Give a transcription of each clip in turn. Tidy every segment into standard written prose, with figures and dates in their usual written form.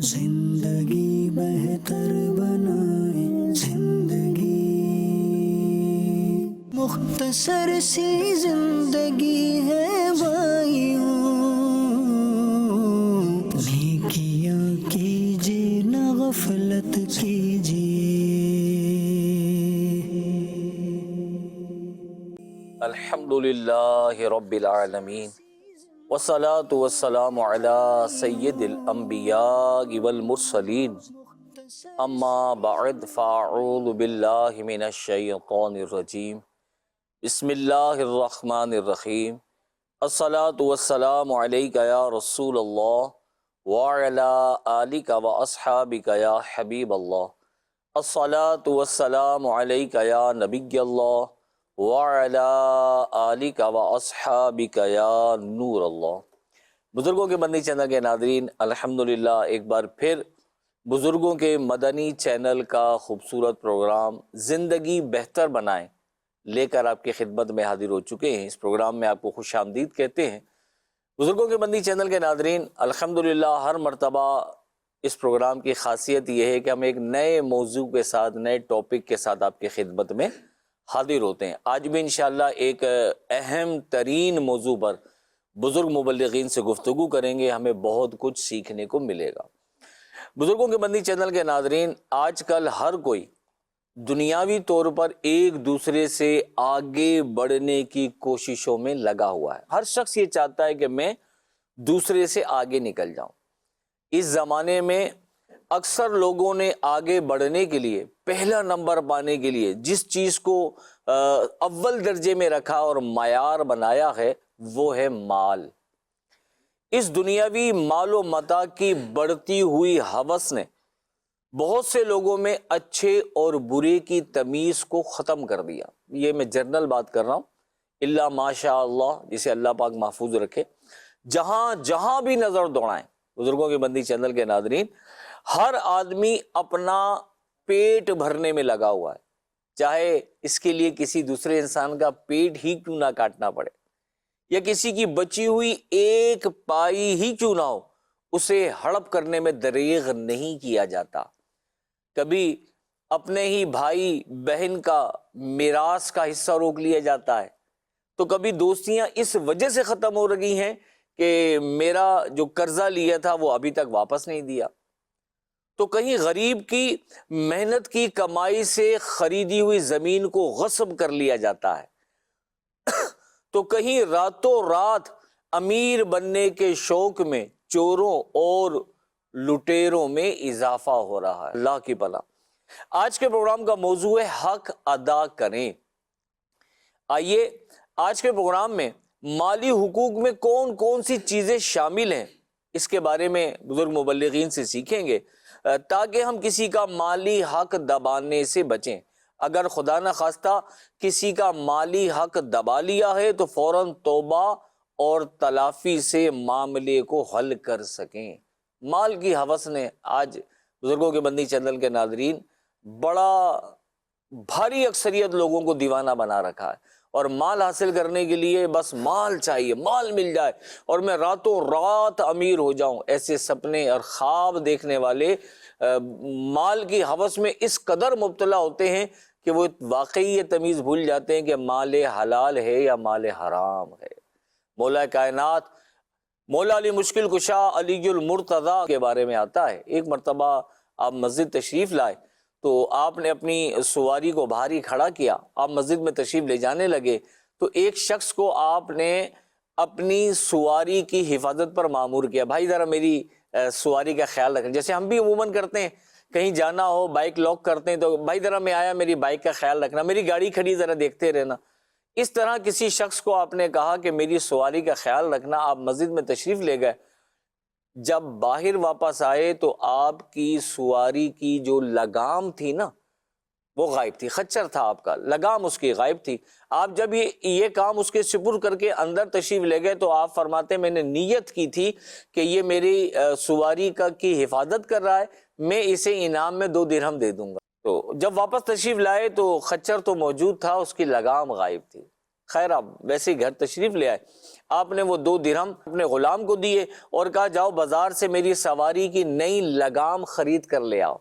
زندگی بہتر بنائے زندگی، مختصر سی زندگی ہے بھائیوں، نیکیاں کیجیے نہ غفلت کیجیے۔ الحمدللہ رب العالمین والصلاة والسلام علی سید الانبیاء والمرسلین، اما بعد فاعوذ باللہ من الشیطان الرجیم، بسم اللہ الرحمن الرحیم۔ الصلاة والسلام علیک یا رسول اللہ وعلی آلک واصحابک یا حبیب اللہ۔ الصلاة والسلام علیک یا نبی اللہ وَعَلَىٰ آلِكَ وَأَصْحَابِكَ یا نور اللہ۔ بزرگوں کے مدنی چینل کے ناظرین، الحمدللہ ایک بار پھر بزرگوں کے مدنی چینل کا خوبصورت پروگرام زندگی بہتر بنائیں لے کر آپ کی خدمت میں حاضر ہو چکے ہیں۔ اس پروگرام میں آپ کو خوش آمدید کہتے ہیں۔ بزرگوں کے مدنی چینل کے ناظرین، الحمدللہ ہر مرتبہ اس پروگرام کی خاصیت یہ ہے کہ ہم ایک نئے موضوع کے ساتھ، نئے ٹاپک کے ساتھ آپ کی خدمت میں حاضر ہوتے ہیں۔ آج بھی انشاءاللہ ایک اہم ترین موضوع پر بزرگ مبلغین سے گفتگو کریں گے، ہمیں بہت کچھ سیکھنے کو ملے گا۔ بزرگوں کے مدنی چینل کے ناظرین، آج کل ہر کوئی دنیاوی طور پر ایک دوسرے سے آگے بڑھنے کی کوششوں میں لگا ہوا ہے۔ ہر شخص یہ چاہتا ہے کہ میں دوسرے سے آگے نکل جاؤں۔ اس زمانے میں اکثر لوگوں نے آگے بڑھنے کے لیے، پہلا نمبر پانے کے لیے جس چیز کو اول درجے میں رکھا اور معیار بنایا ہے وہ ہے مال۔ اس دنیاوی مال و متاع کی بڑھتی ہوئی ہوس نے بہت سے لوگوں میں اچھے اور برے کی تمیز کو ختم کر دیا۔ یہ میں جنرل بات کر رہا ہوں، الا ماشاء اللہ، جسے اللہ پاک محفوظ رکھے۔ جہاں جہاں بھی نظر دوڑائیں بزرگوں کے مدنی چینل کے ناظرین، ہر آدمی اپنا پیٹ بھرنے میں لگا ہوا ہے، چاہے اس کے لیے کسی دوسرے انسان کا پیٹ ہی کیوں نہ کاٹنا پڑے، یا کسی کی بچی ہوئی ایک پائی ہی کیوں نہ ہو، اسے ہڑپ کرنے میں دریغ نہیں کیا جاتا۔ کبھی اپنے ہی بھائی بہن کا میراث کا حصہ روک لیا جاتا ہے، تو کبھی دوستیاں اس وجہ سے ختم ہو رہی ہیں کہ میرا جو قرضہ لیا تھا وہ ابھی تک واپس نہیں دیا، تو کہیں غریب کی محنت کی کمائی سے خریدی ہوئی زمین کو غصب کر لیا جاتا ہے، تو کہیں راتوں رات امیر بننے کے شوق میں چوروں اور لٹیروں میں اضافہ ہو رہا ہے۔ اللہ کی پناہ۔ آج کے پروگرام کا موضوع ہے حق ادا کریں۔ آئیے آج کے پروگرام میں مالی حقوق میں کون کون سی چیزیں شامل ہیں اس کے بارے میں بزرگ مبلغین سے سیکھیں گے، تاکہ ہم کسی کا مالی حق دبانے سے بچیں۔ اگر خدا نہ خواستہ کسی کا مالی حق دبا لیا ہے تو فوراً توبہ اور تلافی سے معاملے کو حل کر سکیں۔ مال کی ہوس نے آج بزرگوں کے مدنی چینل کے ناظرین بڑا بھاری اکثریت لوگوں کو دیوانہ بنا رکھا ہے، اور مال حاصل کرنے کے لیے بس مال چاہیے، مال مل جائے اور میں راتوں رات امیر ہو جاؤں۔ ایسے سپنے اور خواب دیکھنے والے مال کی ہوس میں اس قدر مبتلا ہوتے ہیں کہ وہ واقعی یہ تمیز بھول جاتے ہیں کہ مال حلال ہے یا مال حرام ہے۔ مولا کائنات، مولا علی مشکل کشا علی المرتضیٰ کے بارے میں آتا ہے، ایک مرتبہ آپ مسجد تشریف لائے تو آپ نے اپنی سواری کو باہر ہی کھڑا کیا، آپ مسجد میں تشریف لے جانے لگے تو ایک شخص کو آپ نے اپنی سواری کی حفاظت پر مامور کیا، بھائی ذرا میری سواری کا خیال رکھیں۔ جیسے ہم بھی عموماً کرتے ہیں، کہیں جانا ہو بائک لاک کرتے ہیں تو بھائی ذرا میں آیا، میری بائک کا خیال رکھنا، میری گاڑی کھڑی ذرا دیکھتے رہنا۔ اس طرح کسی شخص کو آپ نے کہا کہ میری سواری کا خیال رکھنا، آپ مسجد میں تشریف لے گئے، جب باہر واپس آئے تو آپ کی سواری کی جو لگام تھی نا وہ غائب تھی، خچر تھا آپ کا، لگام اس کی غائب تھی۔ آپ جب یہ کام اس کے سپرد کر کے اندر تشریف لے گئے تو آپ فرماتے میں نے نیت کی تھی کہ یہ میری سواری کی حفاظت کر رہا ہے، میں اسے انعام میں 2 درہم دے دوں گا۔ تو جب واپس تشریف لائے تو خچر تو موجود تھا، اس کی لگام غائب تھی۔ خیر آپ ویسے گھر تشریف لے آئے، آپ نے وہ 2 درہم اپنے غلام کو دیے اور کہا جاؤ بازار سے میری سواری کی نئی لگام خرید کر لے آؤ۔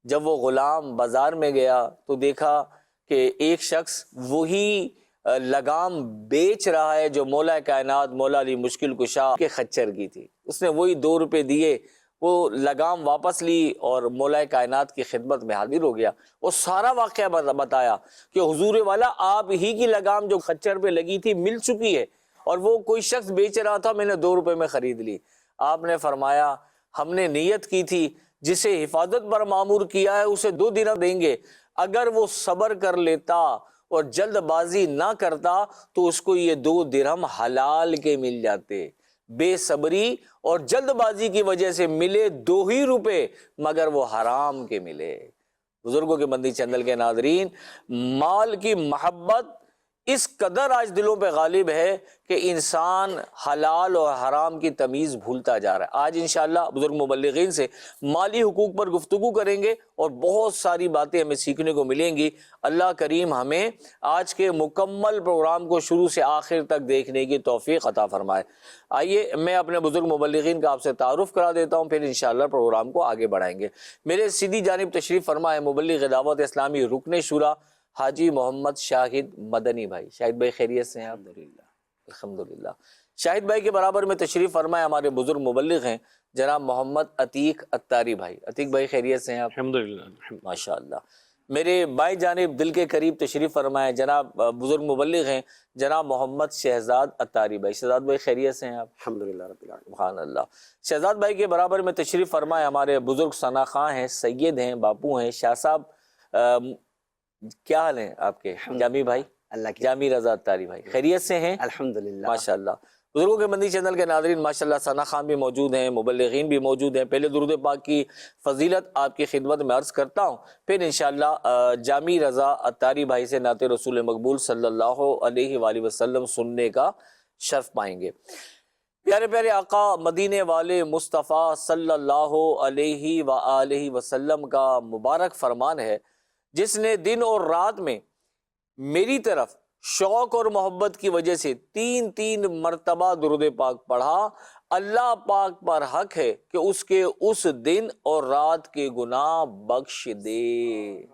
جب وہ غلام بازار میں گیا تو دیکھا کہ ایک شخص وہی لگام بیچ رہا ہے جو مولا کائنات مولا علی مشکل کشا کے خچر کی تھی۔ اس نے وہی 2 روپے دیے، وہ لگام واپس لی اور مولا کائنات کی خدمت میں حاضر ہو گیا۔ وہ سارا واقعہ بتایا کہ حضور والا آپ ہی کی لگام جو خچر پہ لگی تھی مل چکی ہے، اور وہ کوئی شخص بیچ رہا تھا، میں نے 2 روپے میں خرید لی۔ آپ نے فرمایا ہم نے نیت کی تھی جسے حفاظت پر معمور کیا ہے اسے 2 درہم دیں گے، اگر وہ صبر کر لیتا اور جلد بازی نہ کرتا تو اس کو یہ 2 درہم حلال کے مل جاتے۔ بے صبری اور جلد بازی کی وجہ سے ملے 2 ہی روپے مگر وہ حرام کے ملے۔ بزرگوں کے مدنی چینل کے ناظرین، مال کی محبت اس قدر آج دلوں پہ غالب ہے کہ انسان حلال اور حرام کی تمیز بھولتا جا رہا ہے۔ آج انشاءاللہ بزرگ مبلغین سے مالی حقوق پر گفتگو کریں گے اور بہت ساری باتیں ہمیں سیکھنے کو ملیں گی۔ اللہ کریم ہمیں آج کے مکمل پروگرام کو شروع سے آخر تک دیکھنے کی توفیق عطا فرمائے۔ آئیے میں اپنے بزرگ مبلغین کا آپ سے تعارف کرا دیتا ہوں، پھر انشاءاللہ پروگرام کو آگے بڑھائیں گے۔ میرے سیدھی جانب تشریف فرما ہے مبلغ دعوت اسلامی رکن شورا حاجی محمد شاہد مدنی بھائی۔ شاہد بھائی خیریت سے ہیں آپ؟ الحمدللہ۔ شاہد بھائی کے برابر میں تشریف فرمائے ہمارے بزرگ مبلغ ہیں جناب محمد عتیق اتاری بھائی۔ عتیق بھائی خیریت سے ہیں آپ؟ الحمدللہ۔ ماشاءاللہ۔ میرے بائیں جانب دل کے قریب تشریف فرمائے جناب بزرگ مبلغ ہیں جناب محمد شہزاد اتاری بھائی۔ شہزاد بھائی خیریت سے ہیں آپ؟ الحمدللہ رب العالمین۔ سبحان اللہ۔ شہزاد بھائی کے برابر میں تشریف فرمائے ہمارے بزرگ ثنا خواں ہیں، سید ہیں، باپو ہیں، شاہ صاحب کیا حال ہیں آپ کے؟ جامی بھائی، اللہ کی جامی رضا اتاری بھائی خیریت سے ہیں؟ الحمدللہ۔ ماشاءاللہ۔ بزرگوں کے مدنی چینل کے ناظرین ماشاءاللہ ثنا خان بھی موجود ہیں، مبلغین بھی موجود ہیں۔ پہلے درود پاک کی فضیلت آپ کی خدمت میں عرض کرتا ہوں، پھر انشاءاللہ جامی رضا اتاری بھائی سے نعت رسول مقبول صلی اللہ علیہ وآلہ وسلم سننے کا شرف پائیں گے۔ پیارے پیارے آقا مدینے والے مصطفیٰ صلی اللہ علیہ وآلہ وسلم کا مبارک فرمان ہے، جس نے دن اور رات میں میری طرف شوق اور محبت کی وجہ سے 3 مرتبہ درود پاک پڑھا، اللہ پاک پر حق ہے کہ اس کے اس دن اور رات کے گناہ بخش دے۔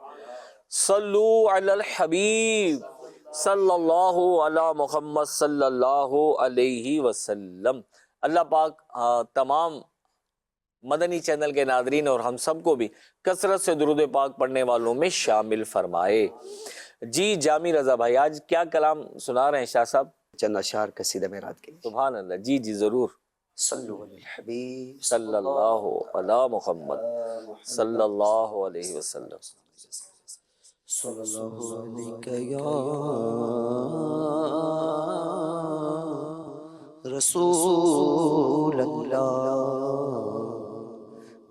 صلو علی الحبیب صلی اللہ علی محمد صلی اللہ علیہ وسلم۔ اللہ پاک تمام مدنی چینل کے ناظرین اور ہم سب کو بھی کثرت سے درود پاک پڑھنے والوں میں شامل فرمائے۔ جی جامی رضا بھائی، آج کیا کلام سنا رہے ہیں شاہ صاحب؟ چند اشعار قصیدہ میرات کے۔ سبحان اللہ۔ جی جی ضرور۔ صلو علی الحبیب صلی اللہ علی محمد صلی اللہ علیہ وسلم۔ صلی اللہ علیہ یا رسول اللہ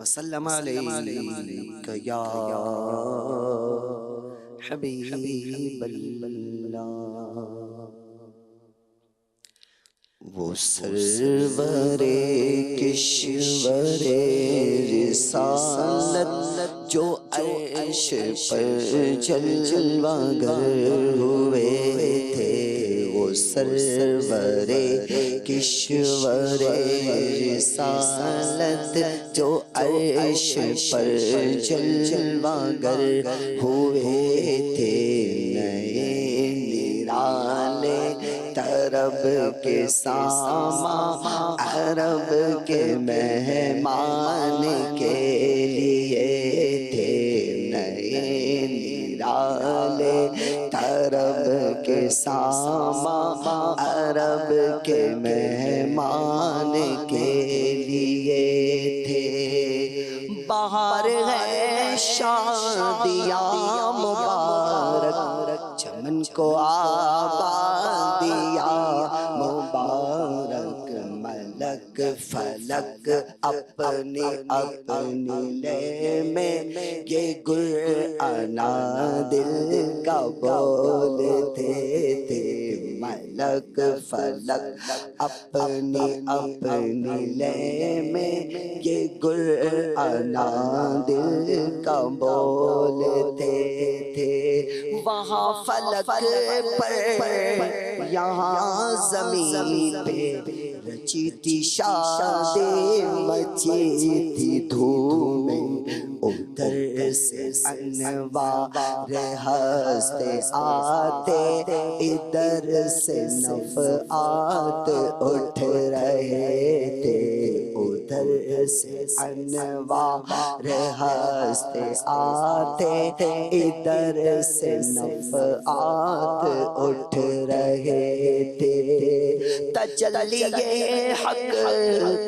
وسلم علیک یا حبیب اللہ۔ وہ سرور کشور رسالت جو عرش پر جلوہ گر ہوئے تھے، وہ سرور کشور رسالت جو عرش پر جلوہ گر ہوئے تھے، نئے نرانے طرب کے ساما عرب کے مہمان کے لیے تھے، نئے نرالے طرب کے ساما عرب کے مہمان کے لیے تھے۔ بہار ہے شادیاں مبارک، چمن کو آبادیاں مبارک، ملک فلک اپنی اپنی لے میں یہ گل انا دل کا بولتے تھے، ملک فلک اپنی اپنی لے میں یہ قرآن دل کا بولتے تھے وہاں فلک پر یہاں زمین پہ رچی تھی شادی مچی تھی دھومیں ادھر سے انوار ہنستے آتے ادھر سے نفعات اٹھ رہے تھے ادھر سے انوار ہنستے آتے ادھر سے نفعات اٹھ رہے تھے تجلی حق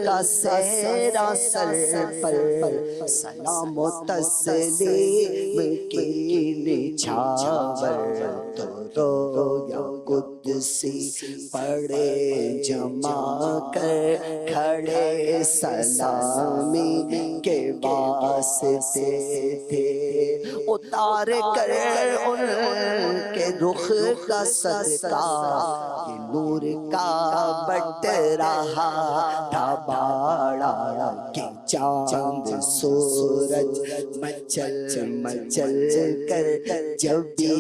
کا سیرا سر پر سلام و تسلیم کی نچھاور تو یا قدسی پڑے جمع کر کھڑے سلامی کے واسطے تھے اتار کر ان کے رخ کا صدقہ یہ نور کا بٹ رہا تھا باڑا کہ چاند سورج مچل مچل کر جب بھی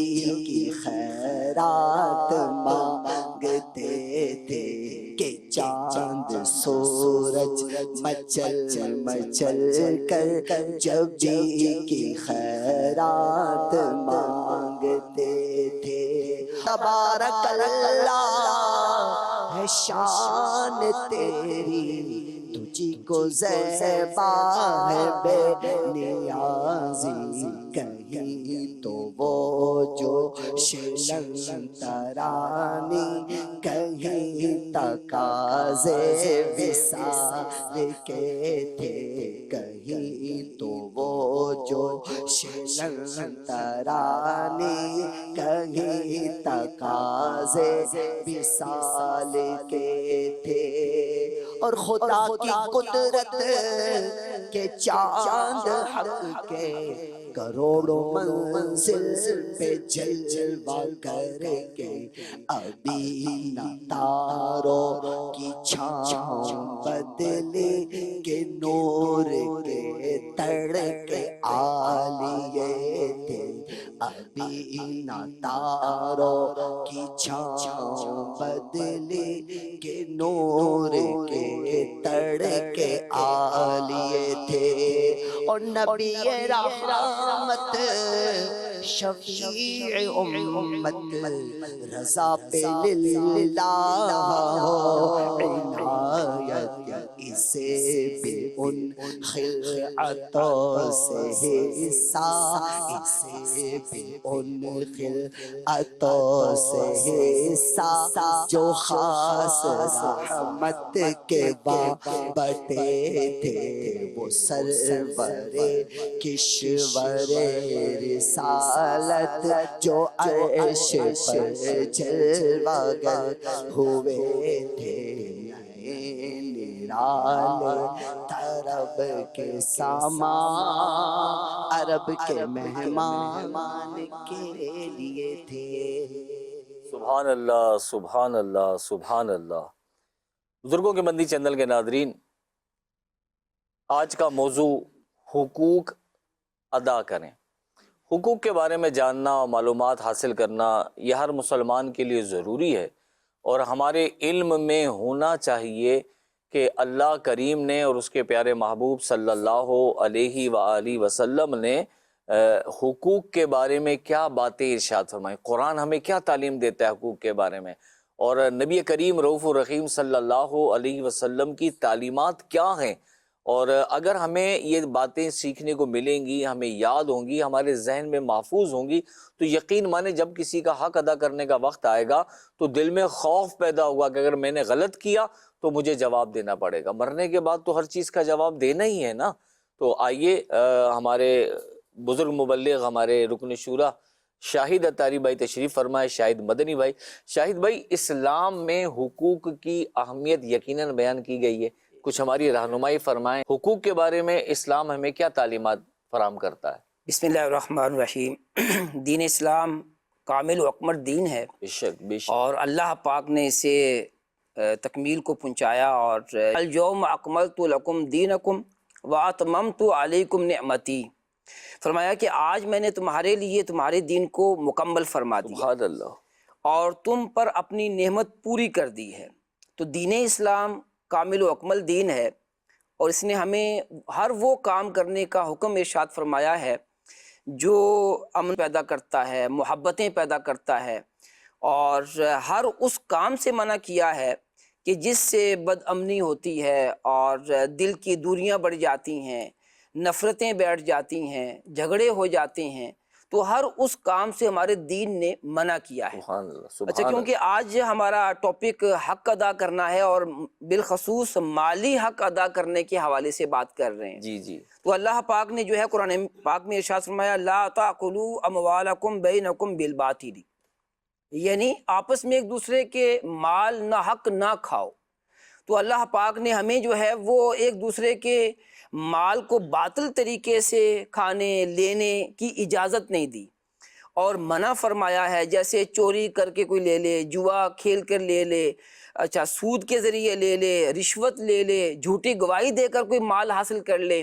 کی خیرات مانگتے تھے کہ چاند سورج مچل مچل کر جب بھی کی خیرات مانگتے تھے تبارک اللہ ہے شان تیری تجھی کو زیبا ہے بے نیازی کہیں تو وہ جو شلن ترانی کہیں تقاضے وصال کے تھے کہیں تو وہ جو شلن ترانی کہیں تقاضے وصال کے تھے اور خدا کی قدرت کے چاند حق کے کروڑوں منزل پہ جلوہ کر کے ابھی نہ تاروں کی چھاؤں بدلی کہ نور کے تڑکے عالیے تھے ابھی نہ تاروں کی چھاؤں بدلی کہ نور کے تڑکے عالیے تھے اور نبی رحمت شفیع امت رضا پہ للہ عنایت اسے بھی ان خلعتوں سے حصہ اسے بھی ان خلعتوں سے حصہ جو خاص رحمت کے بٹے تھے وہ سرور کشور رسالت جو عرش پر جلوہ گر ہوئے تھے نرالے طرب کے سامان عرب کے مہمان کے لیے تھے سبحان اللہ سبحان اللہ سبحان اللہ۔ بزرگوں کے مندی چینل کے ناظرین، آج کا موضوع حقوق ادا کریں۔ حقوق کے بارے میں جاننا اور معلومات حاصل کرنا یہ ہر مسلمان کے لیے ضروری ہے، اور ہمارے علم میں ہونا چاہیے کہ اللہ کریم نے اور اس کے پیارے محبوب صلی اللہ علیہ وآلہ وسلم نے حقوق کے بارے میں کیا باتیں ارشاد فرمائیں، قرآن ہمیں کیا تعلیم دیتا ہے حقوق کے بارے میں، اور نبی کریم رؤوف الرحیم صلی اللہ علیہ وسلم کی تعلیمات کیا ہیں۔ اور اگر ہمیں یہ باتیں سیکھنے کو ملیں گی، ہمیں یاد ہوں گی، ہمارے ذہن میں محفوظ ہوں گی، تو یقین مانے جب کسی کا حق ادا کرنے کا وقت آئے گا تو دل میں خوف پیدا ہوگا کہ اگر میں نے غلط کیا تو مجھے جواب دینا پڑے گا۔ مرنے کے بعد تو ہر چیز کا جواب دینا ہی ہے نا۔ تو آئیے ہمارے بزرگ مبلغ، ہمارے رکن شورا شاہد اتاری بھائی تشریف فرمائے، شاہد مدنی بھائی۔ شاہد بھائی، اسلام میں حقوق کی اہمیت یقیناً بیان کی گئی ہے، کچھ ہماری رہنمائی فرمائیں، حقوق کے بارے میں اسلام ہمیں کیا تعلیمات فراہم کرتا ہے؟ بسم اللہ الرحمن الرحیم۔ دین اسلام کامل و اکمل دین ہے، بے شک بے شک، اور اللہ پاک نے اسے تکمیل کو پہنچایا، اور الیوم اکملت لکم دینکم واتممت علیکم نعمتی، فرمایا کہ آج میں نے تمہارے لیے تمہارے دین کو مکمل فرما دیا سبحان اللہ، اور تم پر اپنی نعمت پوری کر دی ہے۔ تو دین اسلام کامل و اکمل دین ہے، اور اس نے ہمیں ہر وہ کام کرنے کا حکم ارشاد فرمایا ہے جو امن پیدا کرتا ہے، محبتیں پیدا کرتا ہے، اور ہر اس کام سے منع کیا ہے کہ جس سے بد امنی ہوتی ہے اور دل کی دوریاں بڑھ جاتی ہیں، نفرتیں بیٹھ جاتی ہیں، جھگڑے ہو جاتے ہیں، تو ہر اس کام سے ہمارے دین نے منع کیا ہے۔ سبحان اللہ، اچھا، سبحان کیونکہ آج ہمارا ٹاپک حق ادا کرنا ہے، اور بالخصوص مالی حق ادا کرنے کے حوالے سے بات کر رہے ہیں۔ جی جی، تو اللہ پاک نے جو ہے قرآن پاک میں ارشاد فرمایا لا تاکلوا اموالکم بینکم بالباطل، یعنی آپس میں ایک دوسرے کے مال نہ حق نہ کھاؤ۔ تو اللہ پاک نے ہمیں جو ہے وہ ایک دوسرے کے مال کو باطل طریقے سے کھانے لینے کی اجازت نہیں دی، اور منع فرمایا ہے، جیسے چوری کر کے کوئی لے لے، جوا کھیل کر لے لے، اچھا سود کے ذریعے لے لے، رشوت لے لے، جھوٹی گواہی دے کر کوئی مال حاصل کر لے،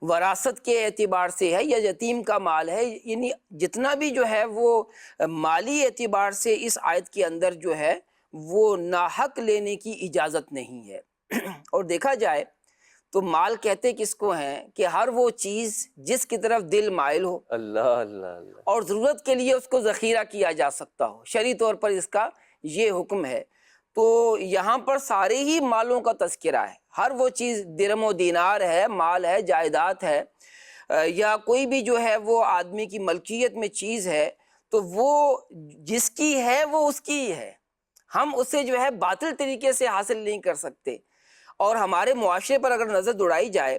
وراثت کے اعتبار سے ہے یا یتیم کا مال ہے، یعنی جتنا بھی جو ہے وہ مالی اعتبار سے اس آیت کے اندر جو ہے وہ ناحق لینے کی اجازت نہیں ہے۔ اور دیکھا جائے تو مال کہتے کس کو ہیں کہ ہر وہ چیز جس کی طرف دل مائل ہو اللہ اللہ اللہ، اور ضرورت کے لیے اس کو ذخیرہ کیا جا سکتا ہو، شرعی طور پر اس کا یہ حکم ہے۔ تو یہاں پر سارے ہی مالوں کا تذکرہ ہے، ہر وہ چیز درہم و دینار ہے، مال ہے، جائیداد ہے، یا کوئی بھی جو ہے وہ آدمی کی ملکیت میں چیز ہے، تو وہ جس کی ہے وہ اس کی ہی ہے، ہم اسے جو ہے باطل طریقے سے حاصل نہیں کر سکتے۔ اور ہمارے معاشرے پر اگر نظر دوڑائی جائے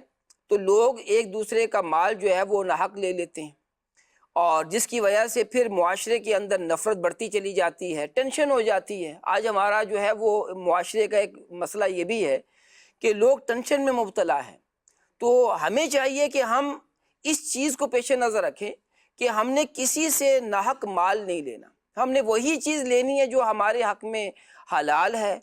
تو لوگ ایک دوسرے کا مال جو ہے وہ ناحق لے لیتے ہیں، اور جس کی وجہ سے پھر معاشرے کے اندر نفرت بڑھتی چلی جاتی ہے، ٹینشن ہو جاتی ہے۔ آج ہمارا جو ہے وہ معاشرے کا ایک مسئلہ یہ بھی ہے کہ لوگ ٹینشن میں مبتلا ہیں۔ تو ہمیں چاہیے کہ ہم اس چیز کو پیش نظر رکھیں کہ ہم نے کسی سے ناحق مال نہیں لینا، ہم نے وہی چیز لینی ہے جو ہمارے حق میں حلال ہے،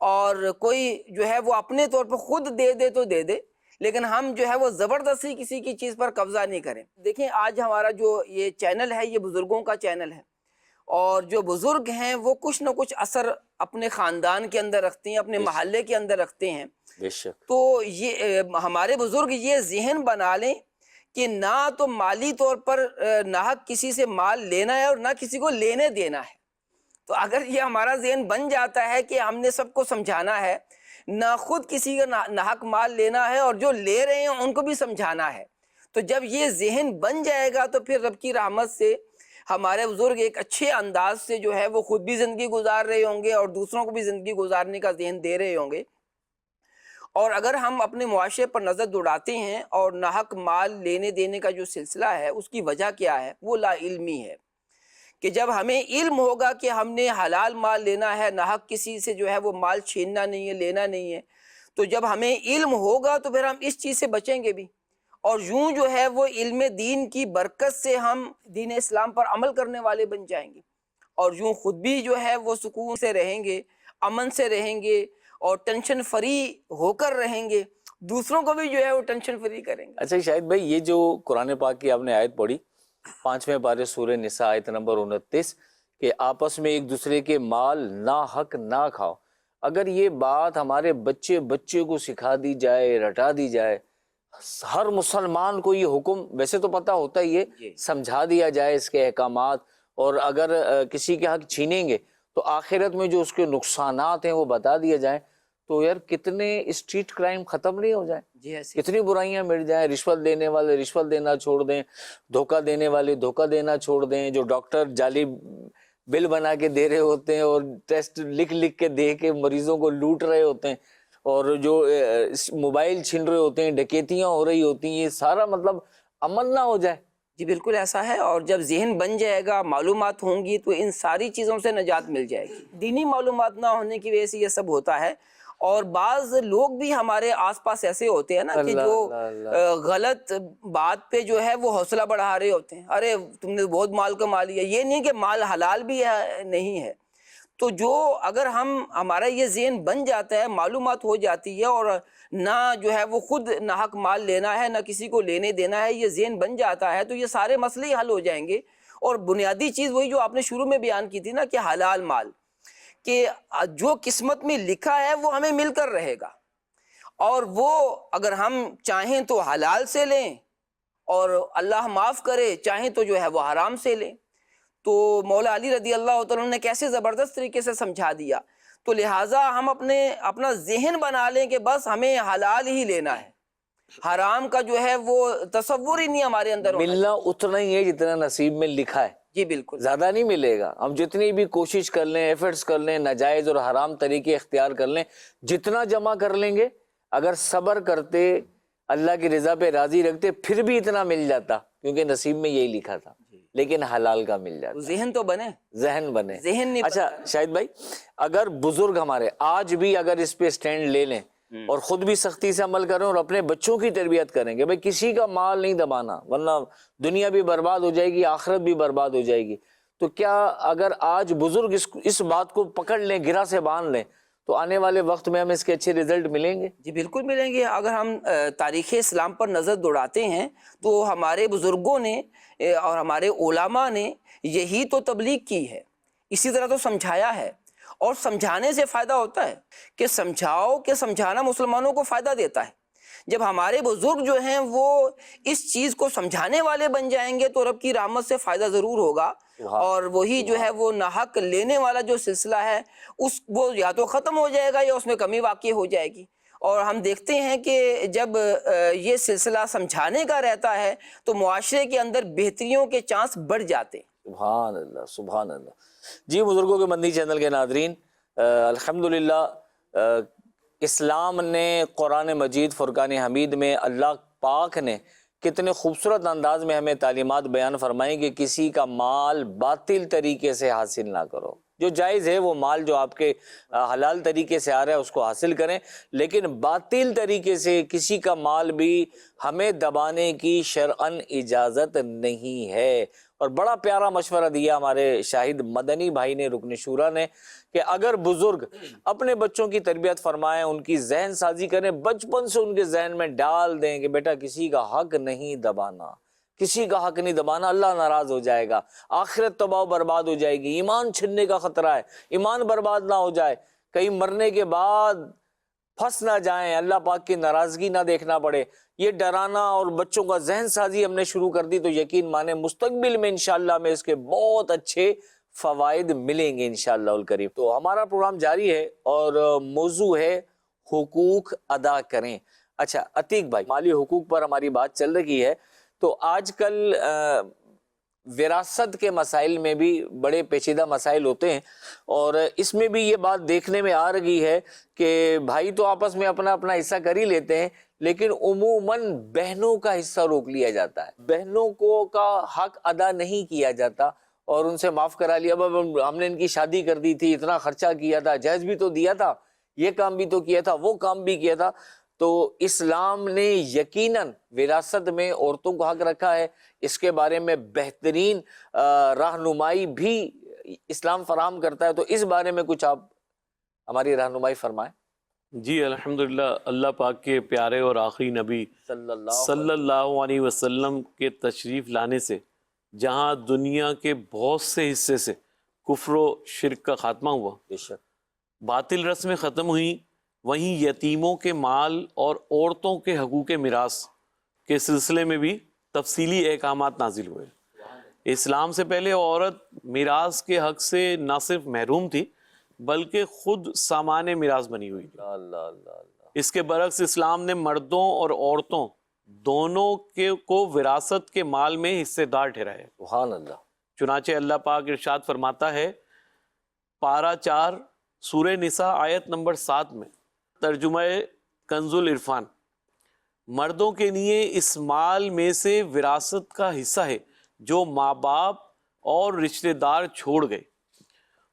اور کوئی جو ہے وہ اپنے طور پر خود دے دے تو دے دے، لیکن ہم جو ہے وہ زبردستی کسی کی چیز پر قبضہ نہیں کریں۔ دیکھیں آج ہمارا جو یہ چینل ہے یہ بزرگوں کا چینل ہے، اور جو بزرگ ہیں وہ کچھ نہ کچھ اثر اپنے خاندان کے اندر رکھتے ہیں، اپنے محلے کے اندر رکھتے ہیں۔ بے شک، تو یہ ہمارے بزرگ یہ ذہن بنا لیں کہ نہ تو مالی طور پر ناحق کسی سے مال لینا ہے اور نہ کسی کو لینے دینا ہے۔ تو اگر یہ ہمارا ذہن بن جاتا ہے کہ ہم نے سب کو سمجھانا ہے، نہ خود کسی کا ناحق مال لینا ہے اور جو لے رہے ہیں ان کو بھی سمجھانا ہے، تو جب یہ ذہن بن جائے گا تو پھر رب کی رحمت سے ہمارے بزرگ ایک اچھے انداز سے جو ہے وہ خود بھی زندگی گزار رہے ہوں گے اور دوسروں کو بھی زندگی گزارنے کا ذہن دے رہے ہوں گے۔ اور اگر ہم اپنے معاشرے پر نظر دوڑاتے ہیں اور ناحق مال لینے دینے کا جو سلسلہ ہے اس کی وجہ کیا ہے، وہ لا علمی ہے، کہ جب ہمیں علم ہوگا کہ ہم نے حلال مال لینا ہے، ناحق کسی سے جو ہے وہ مال چھیننا نہیں ہے، لینا نہیں ہے، تو جب ہمیں علم ہوگا تو پھر ہم اس چیز سے بچیں گے بھی، اور یوں جو ہے وہ علم دین کی برکت سے ہم دین اسلام پر عمل کرنے والے بن جائیں گے، اور یوں خود بھی جو ہے وہ سکون سے رہیں گے، امن سے رہیں گے، اور ٹینشن فری ہو کر رہیں گے، دوسروں کو بھی جو ہے وہ ٹینشن فری کریں گے۔ اچھا شاہد بھائی، یہ جو قرآن پاک کی آپ نے آیت پڑھی 5ویں پارے سورہ نساء آیت نمبر 29 کہ آپس میں ایک دوسرے کے مال نا حق نہ کھاؤ، اگر یہ بات ہمارے بچے کو سکھا دی جائے، رٹا دی جائے، ہر مسلمان کو یہ حکم ویسے تو پتہ ہوتا ہی ہے، سمجھا دیا جائے اس کے احکامات، اور اگر کسی کے حق چھینیں گے تو آخرت میں جو اس کے نقصانات ہیں وہ بتا دیے جائیں، تو یار کتنے اسٹریٹ کرائم ختم نہیں ہو جائیں، جی ایسے کتنی برائیاں مٹ جائیں، رشوت دینے والے رشوت دینا چھوڑ دیں، دھوکہ دینے والے دھوکہ دینا چھوڑ دیں، جو ڈاکٹر جعلی بل بنا کے دے رہے ہوتے ہیں اور ٹیسٹ لکھ لکھ کے دے کے مریضوں کو لوٹ رہے ہوتے ہیں، اور جو موبائل چھین رہے ہوتے ہیں، ڈکیتیاں ہو رہی ہوتی ہیں، یہ سارا مطلب امن نہ ہو جائے۔ جی بالکل ایسا ہے، اور جب ذہن بن جائے گا، معلومات ہوں گی تو ان ساری چیزوں سے نجات مل جائے گی۔ دینی معلومات نہ ہونے کی وجہ سے یہ سب ہوتا ہے، اور بعض لوگ بھی ہمارے آس پاس ایسے ہوتے ہیں نا کہ اللہ جو اللہ اللہ۔ غلط بات پہ جو ہے وہ حوصلہ بڑھا رہے ہوتے ہیں، ارے تم نے بہت مال کما لیا، یہ نہیں کہ مال حلال بھی ہے نہیں ہے۔ تو جو اگر ہمارا یہ ذہن بن جاتا ہے، معلومات ہو جاتی ہے، اور نہ جو ہے وہ خود ناحق مال لینا ہے، نہ کسی کو لینے دینا ہے، یہ ذہن بن جاتا ہے، تو یہ سارے مسئلے ہی حل ہو جائیں گے۔ اور بنیادی چیز وہی جو آپ نے شروع میں بیان کی تھی نا کہ حلال مال، کہ جو قسمت میں لکھا ہے وہ ہمیں مل کر رہے گا، اور وہ اگر ہم چاہیں تو حلال سے لیں، اور اللہ معاف کرے چاہیں تو جو ہے وہ حرام سے لیں۔ تو مولا علی رضی اللہ تعالیٰ نے کیسے زبردست طریقے سے سمجھا دیا۔ تو لہٰذا ہم اپنا ذہن بنا لیں کہ بس ہمیں حلال ہی لینا ہے، حرام کا جو ہے وہ تصور ہی نہیں ہمارے اندر ہونا ملنا اتنا ہی ہے جتنا نصیب میں لکھا ہے، جی بالکل، زیادہ نہیں ملے گا۔ ہم جتنی بھی کوشش کر لیں، ایفرٹس کر لیں، ناجائز اور حرام طریقے اختیار کر لیں، جتنا جمع کر لیں گے، اگر صبر کرتے، اللہ کی رضا پہ راضی رکھتے، پھر بھی اتنا مل جاتا، کیونکہ نصیب میں یہی لکھا تھا، لیکن حلال کا مل جاتا۔ ذہن تو بنے، ذہن بنے۔ ذہن نہیں اچھا شاہد بھائی، اگر بزرگ ہمارے آج بھی اگر اس پہ سٹینڈ لے لیں اور خود بھی سختی سے عمل کریں اور اپنے بچوں کی تربیت کریں کہ بھئی کسی کا مال نہیں دبانا، ورنہ دنیا بھی برباد ہو جائے گی، آخرت بھی برباد ہو جائے گی، تو کیا اگر آج بزرگ اس بات کو پکڑ لیں، گرہ سے باندھ لیں، تو آنے والے وقت میں ہمیں اس کے اچھے رزلٹ ملیں گے؟ جی بالکل ملیں گے۔ اگر ہم تاریخ اسلام پر نظر دوڑاتے ہیں تو ہمارے بزرگوں نے اور ہمارے علماء نے یہی تو تبلیغ کی ہے، اسی طرح تو سمجھایا ہے، اور سمجھانے سے فائدہ ہوتا ہے کہ سمجھاؤ کہ سمجھانا مسلمانوں کو فائدہ دیتا ہے۔ جب ہمارے بزرگ جو ہیں وہ اس چیز کو سمجھانے والے بن جائیں گے تو رب کی رحمت سے فائدہ ضرور ہوگا، اور وہی جو ہے وہ ناحق لینے والا جو سلسلہ ہے وہ یا تو ختم ہو جائے گا یا اس میں کمی واقع ہو جائے گی۔ اور ہم دیکھتے ہیں کہ جب یہ سلسلہ سمجھانے کا رہتا ہے تو معاشرے کے اندر بہتریوں کے چانس بڑھ جاتے ہیں۔ سبحان اللہ، سبحان اللہ۔ جی بزرگوں کے مندی چینل کے ناظرین، الحمدللہ اسلام نے قرآن مجید فرقان حمید میں اللہ پاک نے کتنے خوبصورت انداز میں ہمیں تعلیمات بیان فرمائیں کہ کسی کا مال باطل طریقے سے حاصل نہ کرو، جو جائز ہے وہ مال جو آپ کے حلال طریقے سے آ رہا ہے اس کو حاصل کریں، لیکن باطل طریقے سے کسی کا مال بھی ہمیں دبانے کی شرعاً اجازت نہیں ہے۔ اور بڑا پیارا مشورہ دیا ہمارے شاہد مدنی بھائی نے، رکن شورا نے، کہ اگر بزرگ اپنے بچوں کی تربیت فرمائیں، ان کی ذہن سازی کریں، بچپن سے ان کے ذہن میں ڈال دیں کہ بیٹا کسی کا حق نہیں دبانا، کسی کا حق نہیں دبانا، اللہ ناراض ہو جائے گا، آخرت تباہ و برباد ہو جائے گی، ایمان چھننے کا خطرہ ہے، ایمان برباد نہ ہو جائے، کہیں مرنے کے بعد پھنس نہ جائیں، اللہ پاک کی ناراضگی نہ دیکھنا پڑے، یہ ڈرانا اور بچوں کا ذہن سازی ہم نے شروع کر دی تو یقین مانے مستقبل میں انشاءاللہ میں اس کے بہت اچھے فوائد ملیں گے انشاءاللہ الکریم۔ تو ہمارا پروگرام جاری ہے اور موضوع ہے حقوق ادا کریں۔ اچھا عتیق بھائی، مالی حقوق پر ہماری بات چل رہی ہے، تو آج کل وراثت کے مسائل میں بھی بڑے پیچیدہ مسائل ہوتے ہیں، اور اس میں بھی یہ بات دیکھنے میں آ رہی ہے کہ بھائی تو آپس میں اپنا اپنا حصہ کر ہی لیتے ہیں، لیکن عموماً بہنوں کا حصہ روک لیا جاتا ہے، بہنوں کو کا حق ادا نہیں کیا جاتا اور ان سے معاف کرا لیا، اب ہم نے ان کی شادی کر دی تھی، اتنا خرچہ کیا تھا، جہیز بھی تو دیا تھا، یہ کام بھی تو کیا تھا، وہ کام بھی کیا تھا۔ تو اسلام نے یقیناً وراثت میں عورتوں کو حق رکھا ہے، اس کے بارے میں بہترین رہنمائی بھی اسلام فراہم کرتا ہے، تو اس بارے میں کچھ آپ ہماری رہنمائی فرمائیں۔ جی الحمدللہ، اللہ پاک کے پیارے اور آخری نبی صلی اللہ علیہ وسلم کے تشریف لانے سے جہاں دنیا کے بہت سے حصے سے کفر و شرک کا خاتمہ ہوا، بے شک باطل رسمیں ختم ہوئیں، وہیں یتیموں کے مال اور عورتوں کے حقوق میراث کے سلسلے میں بھی تفصیلی احکامات نازل ہوئے۔ اسلام سے پہلے عورت میراث کے حق سے نہ صرف محروم تھی بلکہ خود سامان میراث بنی ہوئی تھی۔ اللہ اللہ اللہ۔ اس کے برعکس اسلام نے مردوں اور عورتوں دونوں کو وراثت کے مال میں حصے دار ٹھہرایا۔ سبحان اللہ۔ چنانچہ اللہ پاک ارشاد فرماتا ہے، پارہ 4 سورہ نساء آیت نمبر 7 میں، ترجمہ کنز العرفان، مردوں کے لیے اس مال میں سے وراثت کا حصہ ہے جو ماں باپ اور رشتہ دار چھوڑ گئے،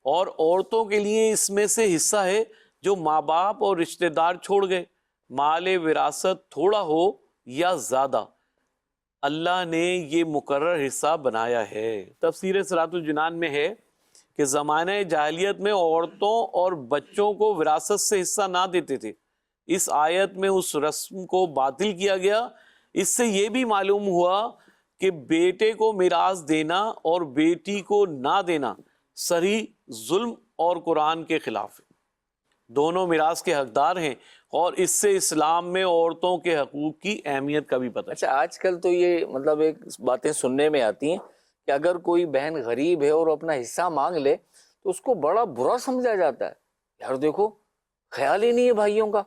اور عورتوں کے لیے اس میں سے حصہ ہے جو ماں باپ اور رشتہ دار چھوڑ گئے، مال وراثت تھوڑا ہو یا زیادہ، اللہ نے یہ مقرر حصہ بنایا ہے۔ تفسیر صراط الجنان میں ہے کہ زمانہ جاہلیت میں عورتوں اور بچوں کو وراثت سے حصہ نہ دیتے تھے، اس آیت میں اس رسم کو باطل کیا گیا۔ اس سے یہ بھی معلوم ہوا کہ بیٹے کو میراث دینا اور بیٹی کو نہ دینا صریح ظلم اور قرآن کے خلاف ہے۔ دونوں میراث کے حقدار ہیں، اور اس سے اسلام میں عورتوں کے حقوق کی اہمیت کا بھی پتہ چلتا ہے۔ اچھا، آج کل تو یہ مطلب ایک باتیں سننے میں آتی ہیں کہ اگر کوئی بہن غریب ہے اور اپنا حصہ مانگ لے تو اس کو بڑا برا سمجھا جاتا ہے۔ یار دیکھو، خیال ہی نہیں ہے بھائیوں کا،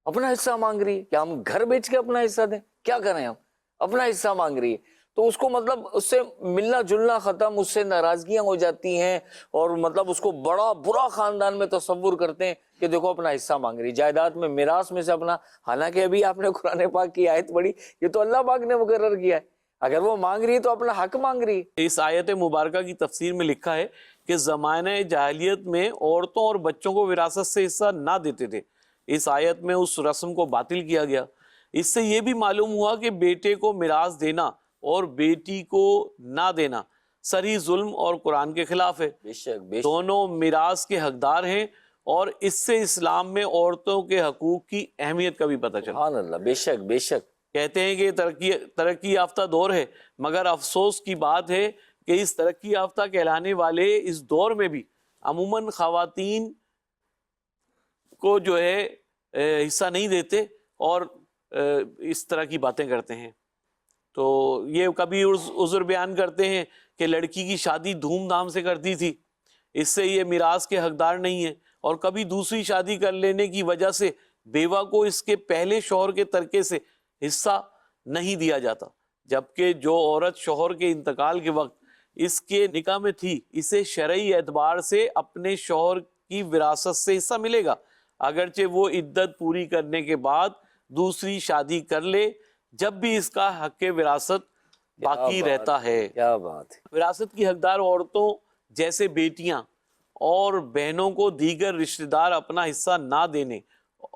اپنا حصہ مانگ رہی ہے، کیا ہم گھر بیچ کے اپنا حصہ دیں؟ کیا کریں ہم؟ اپنا حصہ مانگ رہی ہے تو اس کو مطلب اس سے ملنا جلنا ختم، اس سے ناراضگیاں ہو جاتی ہیں، اور مطلب اس کو بڑا برا خاندان میں تصور کرتے ہیں کہ دیکھو اپنا حصہ مانگ رہی ہے جائیداد میں، میراث میں سے اپنا۔ حالانکہ ابھی آپ نے قرآن پاک کی آیت پڑھی، یہ تو اللہ پاک نے مقرر کیا ہے، اگر وہ مانگ رہی ہے تو اپنا حق مانگ رہی ہے۔ اس آیت مبارکہ کی تفسیر میں لکھا ہے کہ زمانہ جاہلیت میں عورتوں اور بچوں کو وراثت سے حصہ نہ دیتے تھے، اس آیت میں اس رسم کو باطل کیا گیا۔ اس سے یہ بھی معلوم ہوا کہ بیٹے کو میراث دینا اور بیٹی کو نہ دینا صریح ظلم اور قرآن کے خلاف ہے۔ بے شک دونوں میراث کے حقدار ہیں، اور اس سے اسلام میں عورتوں کے حقوق کی اہمیت کا بھی پتہ چلتا ہے۔ سبحان اللہ، بے شک بے شک۔ کہتے ہیں کہ ترقی یافتہ دور ہے، مگر افسوس کی بات ہے کہ اس ترقی یافتہ کہلانے والے اس دور میں بھی عموماً خواتین کو جو ہے حصہ نہیں دیتے اور اس طرح کی باتیں کرتے ہیں۔ تو یہ کبھی عذر بیان کرتے ہیں کہ لڑکی کی شادی دھوم دھام سے کرتی تھی، اس سے یہ میراث کے حقدار نہیں ہے، اور کبھی دوسری شادی کر لینے کی وجہ سے بیوہ کو اس کے پہلے شوہر کے ترکے سے حصہ نہیں دیا جاتا، جبکہ جو عورت شوہر کے انتقال کے وقت اس کے نکاح میں تھی، اسے شرعی اعتبار سے اپنے شوہر کی وراثت سے حصہ ملے گا، اگرچہ وہ عدت پوری کرنے کے بعد دوسری شادی کر لے، جب بھی اس کا حق وراثت باقی رہتا ہے۔ کیا بات ہے۔ وراثت کی حقدار عورتوں جیسے بیٹیاں اور بہنوں کو دیگر رشتہ دار اپنا حصہ نہ دینے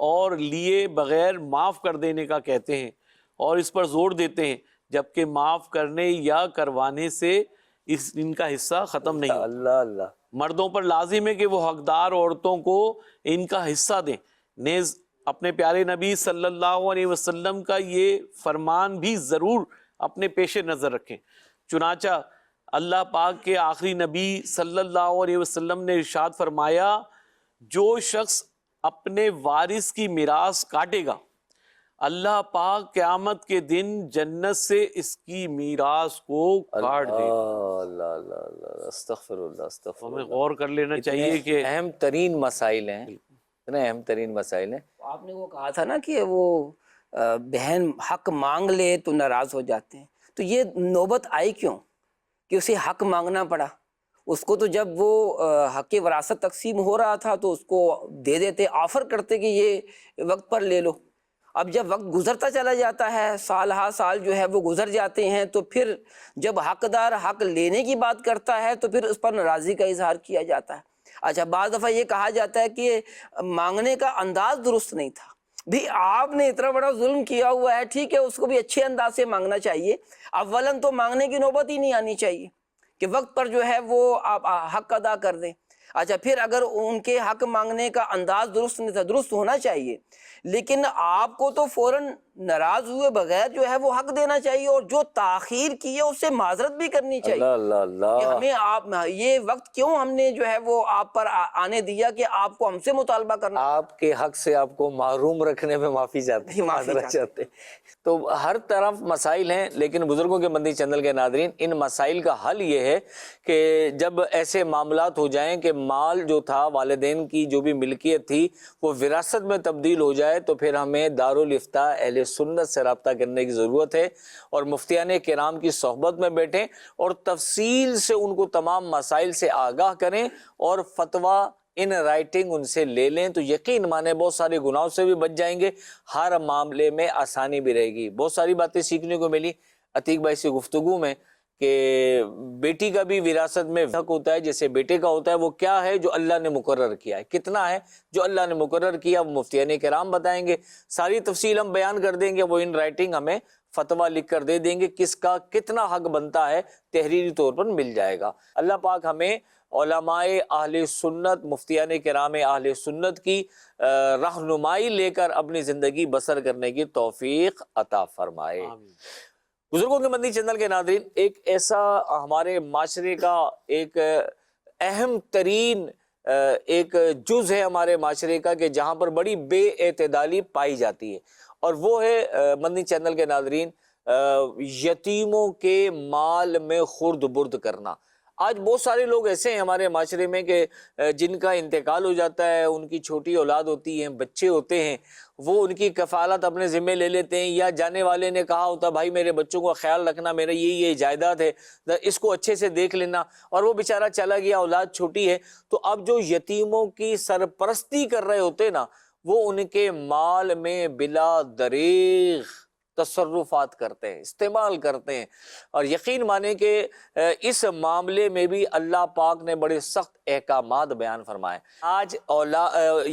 اور لیے بغیر معاف کر دینے کا کہتے ہیں، اور اس پر زور دیتے ہیں، جبکہ معاف کرنے یا کروانے سے ان کا حصہ ختم نہیں ہوتا۔ اللہ اللہ۔ مردوں پر لازم ہے کہ وہ حقدار عورتوں کو ان کا حصہ دیں۔ نیز اپنے پیارے نبی صلی اللہ علیہ وسلم کا یہ فرمان بھی ضرور اپنے پیش نظر رکھیں۔ چنانچہ اللہ پاک کے آخری نبی صلی اللہ علیہ وسلم نے ارشاد فرمایا، جو شخص اپنے وارث کی میراث کاٹے گا، اللہ پاک قیامت کے دن جنت سے اس کی میراث کو کاٹ دے گا۔ اللہ اللہ اللہ، استغفر اللہ استغفر ہمیں اللہ۔ غور کر لینا چاہیے کہ اہم ترین مسائل ہیں، اتنے اہم ترین مسائل ہیں۔ آپ نے وہ کہا تھا نا کہ وہ بہن حق مانگ لے تو ناراض ہو جاتے ہیں، تو یہ نوبت آئی کیوں کہ اسے حق مانگنا پڑا؟ اس کو تو جب وہ حق وراثت تقسیم ہو رہا تھا تو اس کو دے دیتے، آفر کرتے کہ یہ وقت پر لے لو۔ اب جب وقت گزرتا چلا جاتا ہے، سال ہا سال جو ہے وہ گزر جاتے ہیں، تو پھر جب حقدار حق لینے کی بات کرتا ہے تو پھر اس پر ناراضی کا اظہار کیا جاتا ہے۔ اچھا، بعض دفعہ یہ کہا جاتا ہے کہ مانگنے کا انداز درست نہیں تھا۔ بھی آپ نے اتنا بڑا ظلم کیا ہوا ہے، ٹھیک ہے، اس کو بھی اچھے انداز سے مانگنا چاہیے۔ اولاً تو مانگنے کی نوبت ہی نہیں آنی چاہیے کہ وقت پر جو ہے وہ آپ حق ادا کر دیں۔ اچھا، پھر اگر ان کے حق مانگنے کا انداز درست نہیں تھا، درست ہونا چاہیے، لیکن آپ کو تو فوراً ناراض ہوئے بغیر جو ہے وہ حق دینا چاہیے، اور جو تاخیر کی ہے اس سے معذرت بھی کرنی چاہیے اللہ اللہ کہ اللہ۔ ہمیں آپ یہ وقت کیوں ہم نے جو ہے وہ آپ پر آنے دیا کہ آپ کو ہم سے مطالبہ کرنا۔ آپ کے حق سے آپ کو محروم رکھنے میں معافی چاہتے ہیں، معافی معذرت چاہتے ہیں۔ تو ہر طرف مسائل ہیں، لیکن بزرگوں کے مدنی چینل کے ناظرین، ان مسائل کا حل یہ ہے کہ جب ایسے معاملات ہو جائیں کہ مال جو تھا، والدین کی جو بھی ملکیت تھی، وہ وراثت میں تبدیل ہو جائے، تو پھر ہمیں دارالافتاء اہل سنت سے رابطہ کرنے کی ضرورت ہے، اور مفتیان کرام کی صحبت میں بیٹھیں اور تفصیل سے ان کو تمام مسائل سے آگاہ کریں، اور فتویٰ ان رائٹنگ ان سے لے لیں، تو یقین مانے بہت سارے گناہوں سے بھی بچ جائیں گے، ہر معاملے میں آسانی بھی رہے گی۔ بہت ساری باتیں سیکھنے کو ملی عتیق بھائی سے گفتگو میں، کہ بیٹی کا بھی وراثت میں حق ہوتا ہے جیسے بیٹے کا ہوتا ہے. وہ کیا ہے؟ جو اللہ نے مقرر کیا ہے. کتنا ہے جو اللہ نے مقرر کیا وہ مفتیان کرام بتائیں گے. ساری تفصیل ہم بیان کر دیں گے. وہ ان رائٹنگ ہمیں فتویٰ لکھ کر دے دیں گے. کس کا کتنا حق بنتا ہے تحریری طور پر مل جائے گا. اللہ پاک ہمیں علماء اہل سنت، مفتیان کرام اہل سنت کی رہنمائی لے کر اپنی زندگی بسر کرنے کی توفیق عطا فرمائے. بزرگوں کے مدنی چینل کے ناظرین، ایک ایسا ہمارے معاشرے کا ایک اہم ترین ایک جز ہے ہمارے معاشرے کا کہ جہاں پر بڑی بے اعتدالی پائی جاتی ہے، اور وہ ہے مدنی چینل کے ناظرین یتیموں کے مال میں خرد برد کرنا. آج بہت سارے لوگ ایسے ہیں ہمارے معاشرے میں کہ جن کا انتقال ہو جاتا ہے، ان کی چھوٹی اولاد ہوتی ہیں، بچے ہوتے ہیں، وہ ان کی کفالت اپنے ذمے لے لیتے ہیں، یا جانے والے نے کہا ہوتا بھائی میرے بچوں کا خیال رکھنا، میرا یہ جائیداد ہے، اس کو اچھے سے دیکھ لینا، اور وہ بیچارہ چلا گیا، اولاد چھوٹی ہے. تو اب جو یتیموں کی سرپرستی کر رہے ہوتے ہیں نا، وہ ان کے مال میں بلا دریغ تصرفات کرتے ہیں، استعمال کرتے ہیں. اور یقین مانیں کہ اس معاملے میں بھی اللہ پاک نے بڑے سخت احکامات بیان فرمائے. آج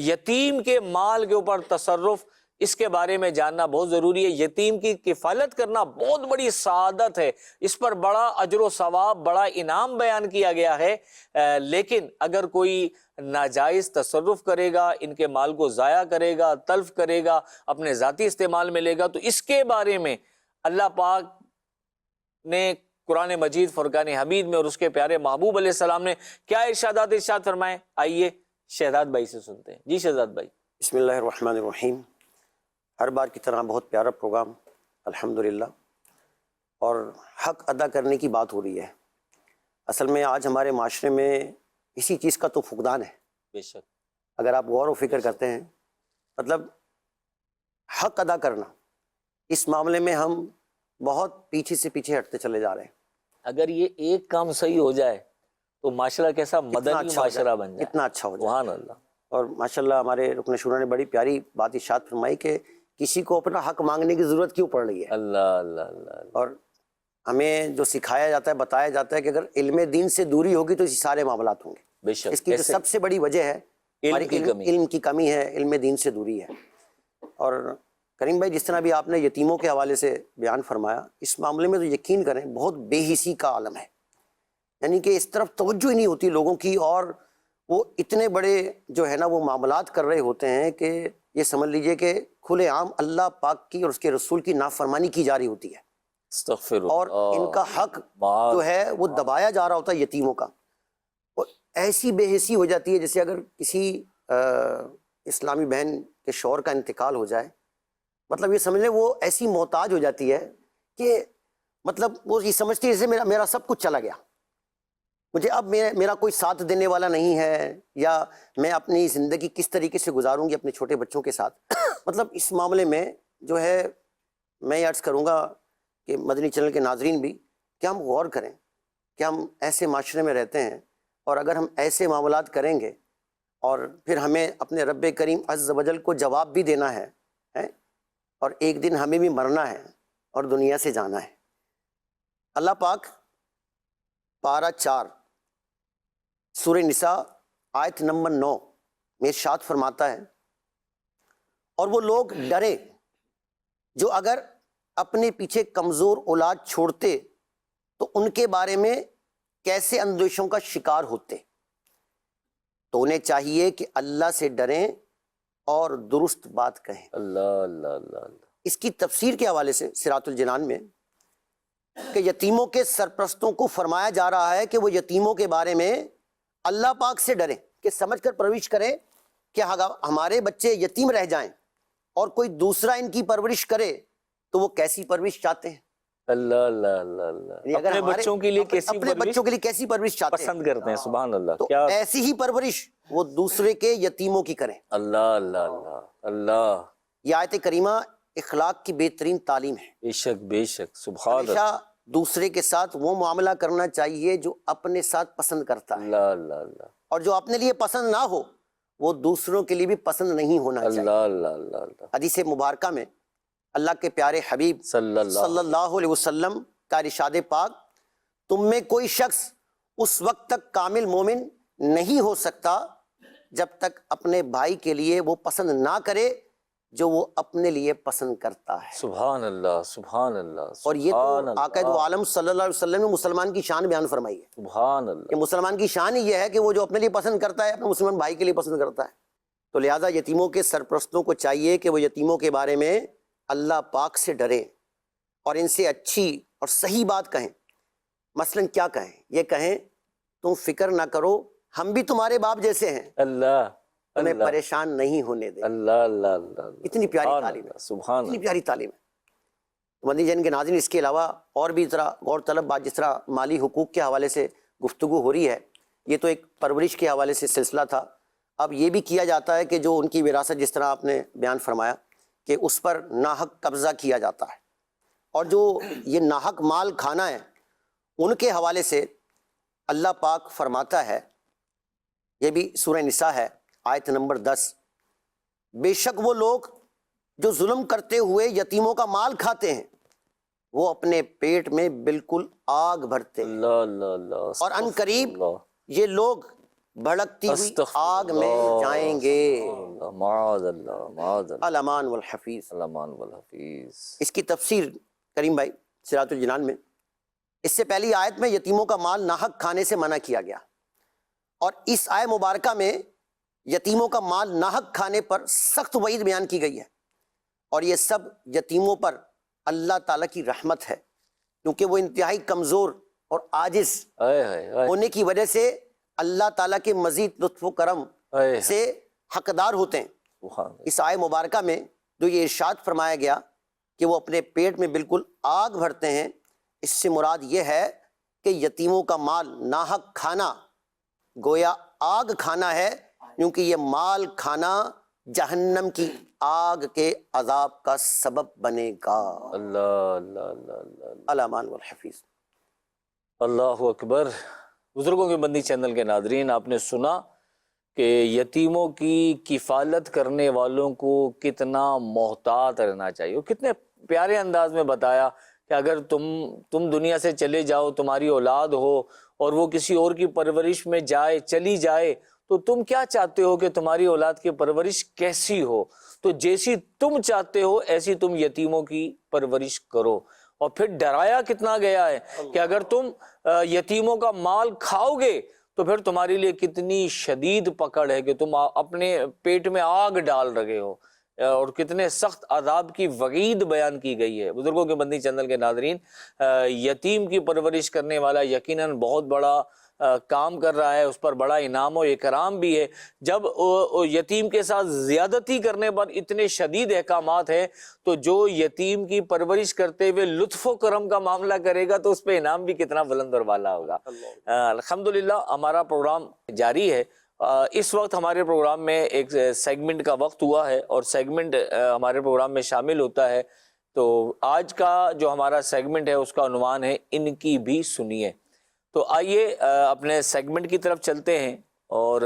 یتیم کے مال کے اوپر تصرف، اس کے بارے میں جاننا بہت ضروری ہے. یتیم کی کفالت کرنا بہت بڑی سعادت ہے، اس پر بڑا اجر و ثواب، بڑا انعام بیان کیا گیا ہے. لیکن اگر کوئی ناجائز تصرف کرے گا، ان کے مال کو ضائع کرے گا، تلف کرے گا، اپنے ذاتی استعمال میں لے گا، تو اس کے بارے میں اللہ پاک نے قرآن مجید فرقان حمید میں اور اس کے پیارے محبوب علیہ السلام نے کیا ارشاد فرمائے؟ آئیے شہزاد بھائی سے سنتے ہیں. جی شہزاد بھائی. بسم اللہ الرحمن الرحیم. ہر بار کی طرح بہت پیارا پروگرام الحمدللہ، اور حق ادا کرنے کی بات ہو رہی ہے. اصل میں آج ہمارے معاشرے میں اسی چیز کا تو فقدان ہے. بے شک. اگر آپ غور و فکر کرتے ہیں، مطلب حق ادا کرنا، اس معاملے میں ہم بہت پیچھے سے پیچھے ہٹتے چلے جا رہے ہیں. اگر یہ ایک کام صحیح ہو جائے تو معاشرہ کیسا مدنی معاشرہ بن جائے. اتنا اچھا ہو جائے. سبحان اللہ. اور ماشاءاللہ ہمارے رکن شورا نے بڑی پیاری بات ارشاد فرمائی کہ کسی کو اپنا حق مانگنے کی ضرورت کیوں پڑ رہی ہے. اللہ اللہ اللہ. اور ہمیں جو سکھایا جاتا ہے، بتایا جاتا ہے کہ اگر علم دین سے دوری ہوگی تو اسی سارے معاملات ہوں گے. بے شک. اس کی جو سب سے بڑی وجہ ہے علم کی کمی ہے، علم دین سے دوری ہے. اور کریم بھائی، جس طرح بھی آپ نے یتیموں کے حوالے سے بیان فرمایا، اس معاملے میں تو یقین کریں بہت بے حسی کا عالم ہے. یعنی کہ اس طرف توجہ ہی نہیں ہوتی لوگوں کی، اور وہ اتنے بڑے جو ہے نا وہ معاملات کر رہے ہوتے ہیں کہ یہ سمجھ لیجئے کہ کھلے عام اللہ پاک کی اور اس کے رسول کی نافرمانی کی جا رہی ہوتی ہے. استغفر اللہ. اور ان کا حق جو ہے وہ دبایا جا رہا ہوتا ہے یتیموں کا. اور ایسی بے حسی ہو جاتی ہے جیسے اگر کسی اسلامی بہن کے شوہر کا انتقال ہو جائے، مطلب یہ سمجھ لیں وہ ایسی محتاج ہو جاتی ہے کہ مطلب وہ یہ سمجھتی ہے جیسے میرا سب کچھ چلا گیا، مجھے اب میرا کوئی ساتھ دینے والا نہیں ہے، یا میں اپنی زندگی کس طریقے سے گزاروں گی اپنے چھوٹے بچوں کے ساتھ. مطلب اس معاملے میں جو ہے میں یہ عرض کروں گا کہ مدنی چینل کے ناظرین بھی کہ ہم غور کریں کہ ہم ایسے معاشرے میں رہتے ہیں، اور اگر ہم ایسے معاملات کریں گے اور پھر ہمیں اپنے رب کریم عز و جل کو جواب بھی دینا ہے، اور ایک دن ہمیں بھی مرنا ہے اور دنیا سے جانا ہے. اللہ پاک پارہ 4 سورہ نساء آیت نمبر 9 میں ارشاد فرماتا ہے، اور وہ لوگ ڈرے جو اگر اپنے پیچھے کمزور اولاد چھوڑتے تو ان کے بارے میں کیسے اندیشوں کا شکار ہوتے. تو انہیں چاہیے کہ اللہ سے ڈریں اور درست بات کہیں. اللہ اللہ اللہ اللہ. اس کی تفسیر کے حوالے سے صراط الجنان میں کہ یتیموں کے سرپرستوں کو فرمایا جا رہا ہے کہ وہ یتیموں کے بارے میں اللہ پاک سے ڈریں، کہ سمجھ کر پرورش کریں کہ ہمارے بچے یتیم رہ جائیں اور کوئی دوسرا ان کی پرورش کرے تو وہ کیسی پرورش چاہتے ہیں. اللہ اللہ اللہ اللہ. یعنی اگر اپنے بچوں کے لیے کیسی اپنے بچوں کے لیے کیسی پرورش چاہتے ہیں، پسند کرتے ہیں. سبحان اللہ. تو کیا ایسی ہی پرورش وہ دوسرے کے یتیموں کی کریں. اللہ اللہ اللہ اللہ. یہ آیت کریمہ اخلاق کی بہترین تعلیم ہے. بے شک بے شک. سبحان اللہ. ہمیشہ دوسرے کے ساتھ وہ معاملہ کرنا چاہیے جو اپنے ساتھ پسند کرتا ہے، اللہ اللہ اللہ. اور جو اپنے لیے پسند نہ ہو وہ دوسروں کے لیے بھی پسند نہیں ہونا چاہیے. اللہ اللہ اللہ اللہ. حدیث مبارکہ میں اللہ کے پیارے حبیب صلی اللہ صلی اللہ علیہ وسلم کا ارشاد پاک تم میں کوئی شخص اس وقت تک کامل مومن نہیں ہو سکتا جب تک اپنے بھائی کے لیے وہ پسند نہ کرے جو وہ اپنے لیے پسند کرتا ہے. سبحان اللہ، سبحان اللہ. اور یہ تو آقا دو عالم صلی اللہ علیہ وسلم نے مسلمان کی شان بیان فرمائی ہے سبحان اللہ. کہ مسلمان کی شان ہی یہ ہے کہ وہ جو اپنے لیے پسند کرتا ہے اپنے مسلمان بھائی کے لیے پسند کرتا ہے. تو لہٰذا یتیموں کے سرپرستوں کو چاہیے کہ وہ یتیموں کے بارے میں اللہ پاک سے ڈریں اور ان سے اچھی اور صحیح بات کہیں. مثلاً کیا کہیں؟ یہ کہیں تم فکر نہ کرو، ہم بھی تمہارے باپ جیسے ہیں، اللہ تمہیں اللہ پریشان نہیں ہونے دیں. اللہ اللہ اللہ. اتنی پیاری سبحان تعلیم ہے، اللہ، سبحان اتنی اللہ. پیاری تعلیم ہے. مدنی جن کے ناظرین، اس کے علاوہ اور بھی طرح غور طلب بات، جس طرح مالی حقوق کے حوالے سے گفتگو ہو رہی ہے، یہ تو ایک پرورش کے حوالے سے سلسلہ تھا. اب یہ بھی کیا جاتا ہے کہ جو ان کی وراثت، جس طرح آپ نے بیان فرمایا کہ اس پر ناحق قبضہ کیا جاتا ہے، اور جو یہ ناحق مال کھانا ہے ان کے حوالے سے اللہ پاک فرماتا ہے، یہ بھی سورہ نساء ہے آیت نمبر 10، بے شک وہ لوگ جو ظلم کرتے ہوئے یتیموں کا مال کھاتے ہیں وہ اپنے پیٹ میں بالکل آگ بھرتے ہیں، اللہ اللہ اللہ. اور ان قریب اللہ. یہ لوگ بھڑکتی ہوئی استغفر آگ میں اللہ. جائیں گے. اللہ، معاذ اللہ، معاذ اللہ. الامان والحفیظ. الامان والحفیظ. اس کی تفسیر کریم بھائی صراط الجنان میں، اس سے پہلی آیت میں یتیموں کا مال ناحق کھانے سے منع کیا گیا، اور اس آیت مبارکہ میں یتیموں کا مال ناحق کھانے پر سخت وعید بیان کی گئی ہے. اور یہ سب یتیموں پر اللہ تعالیٰ کی رحمت ہے، کیونکہ وہ انتہائی کمزور اور عاجز اے ہائے ہائے ہونے کی وجہ سے اللہ تعالیٰ کے مزید لطف و کرم ہائے. سے حقدار ہوتے ہیں. سبحان اللہ. اس آیت مبارکہ میں جو یہ ارشاد فرمایا گیا کہ وہ اپنے پیٹ میں بالکل آگ بھرتے ہیں، اس سے مراد یہ ہے کہ یتیموں کا مال ناحق کھانا گویا آگ کھانا ہے، کیونکہ یہ مال کھانا جہنم کی آگ کے عذاب کا سبب بنے گا. اللہ اللہ اللہ اللہ. الامان والحفیظ. اللہ اکبر. بزرگوں کے بندی چینل کے ناظرین، آپ نے سنا کہ یتیموں کی کفالت کرنے والوں کو کتنا محتاط رہنا چاہیے. کتنے پیارے انداز میں بتایا کہ اگر تم دنیا سے چلے جاؤ، تمہاری اولاد ہو اور وہ کسی اور کی پرورش میں چلی جائے، تو تم کیا چاہتے ہو کہ تمہاری اولاد کی پرورش کیسی ہو؟ تو جیسی تم چاہتے ہو ایسی تم یتیموں کی پرورش کرو. اور پھر ڈرایا کتنا گیا ہے کہ اگر تم یتیموں کا مال کھاؤ گے تو پھر تمہارے لیے کتنی شدید پکڑ ہے کہ تم اپنے پیٹ میں آگ ڈال رہے ہو، اور کتنے سخت عذاب کی وعید بیان کی گئی ہے. بزرگوں کے بندی چینل کے ناظرین، یتیم کی پرورش کرنے والا یقیناً بہت بڑا کام کر رہا ہے، اس پر بڑا انعام و اکرام بھی ہے. جب یتیم کے ساتھ زیادتی کرنے پر اتنے شدید احکامات ہیں، تو جو یتیم کی پرورش کرتے ہوئے لطف و کرم کا معاملہ کرے گا تو اس پہ انعام بھی کتنا بلند اور والا ہوگا. الحمدللہ ہمارا پروگرام جاری ہے. اس وقت ہمارے پروگرام میں ایک سیگمنٹ کا وقت ہوا ہے، اور سیگمنٹ ہمارے پروگرام میں شامل ہوتا ہے. تو آج کا جو ہمارا سیگمنٹ ہے اس کا عنوان ہے ان کی بھی سنیے. تو آئیے اپنے سیگمنٹ کی طرف چلتے ہیں اور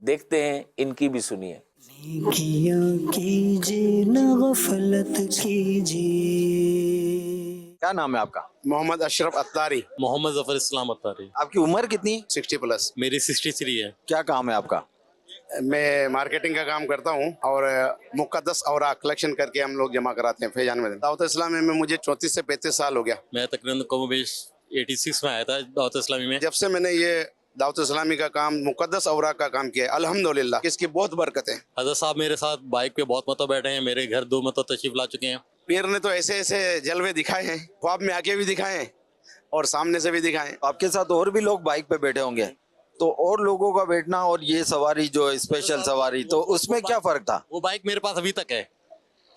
دیکھتے ہیں ان کی بھی سنیے. نیکیاں کیجیے نہ غفلت کیجیے. کیا نام ہے آپ کا؟ محمد اشرف اتاری. محمد ظفر اسلام اتاری. آپ کی عمر کتنی؟ 60+. میری 63 ہے. کیا کام ہے آپ کا؟ میں مارکیٹنگ کا کام کرتا ہوں اور مقدس اوراق کلیکشن کر کے ہم لوگ جمع کراتے ہیں فیضان میں. دعوت اسلامی میں مجھے 34 سے 35 سال ہو گیا. میں تقریباً کم و بیش 86 میں آیا تھا دعوت اسلامی میں. جب سے میں نے یہ دعوت اسلامی کا کام، مقدس اوراق کا کام کیا ہے، الحمدللہ اس کی بہت برکت ہے. حضرت صاحب میرے ساتھ بائک پہ بہت مرتبہ بیٹھے ہیں، میرے گھر 2 مرتبہ تشریف لا چکے ہیں. پیر نے تو ایسے ایسے جلوے دکھائے ہیں، خواب میں آ کے بھی دکھائے ہیں اور سامنے سے بھی دکھائے ہیں. آپ کے ساتھ اور بھی لوگ بائک پہ بیٹھے ہوں گے، تو اور لوگوں کا بیٹھنا اور یہ سواری جو اسپیشل سواری، تو اس میں کیا فرق تھا؟ وہ بائک میرے پاس ابھی تک ہے.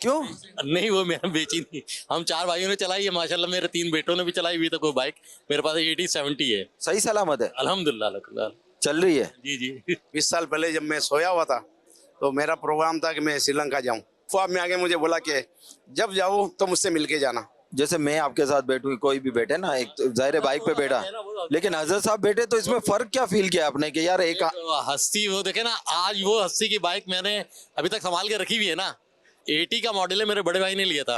کیوں؟ نہیں، وہ میرا بیچی نہیں. ہم 4 بھائیوں نے چلائی ہے، ماشاءاللہ میرے 3 بیٹوں نے بھی چلائی ابھی تک. وہ بائک میرے پاس 80-70 ہے. صحیح سلامت ہے؟ الحمدللہ چل رہی ہے؟ جی جی. 20 سال پہلے جب میں سویا ہوا تھا تو میرا پروگرام تھا کہ میں سری لنکا جاؤں. خواب میں آگے مجھے بولا کہ جب جاؤ تو مجھ سے مل کے جانا. جیسے میں آپ کے ساتھ بیٹھوں، کوئی بھی بیٹھے نا، ایک ظاہر بائک پہ بیٹھا، لیکن حضرت صاحب بیٹھے تو اس میں فرق کیا فیل کیا آپ نے کہ یار ایک ہستی، وہ دیکھیں نا، آج وہ ہستی کی بائک میں نے ابھی تک سنبھال کے رکھی ہوئی ہے نا. 80 کا ماڈل ہے، میرے بڑے بھائی نے لیا تھا.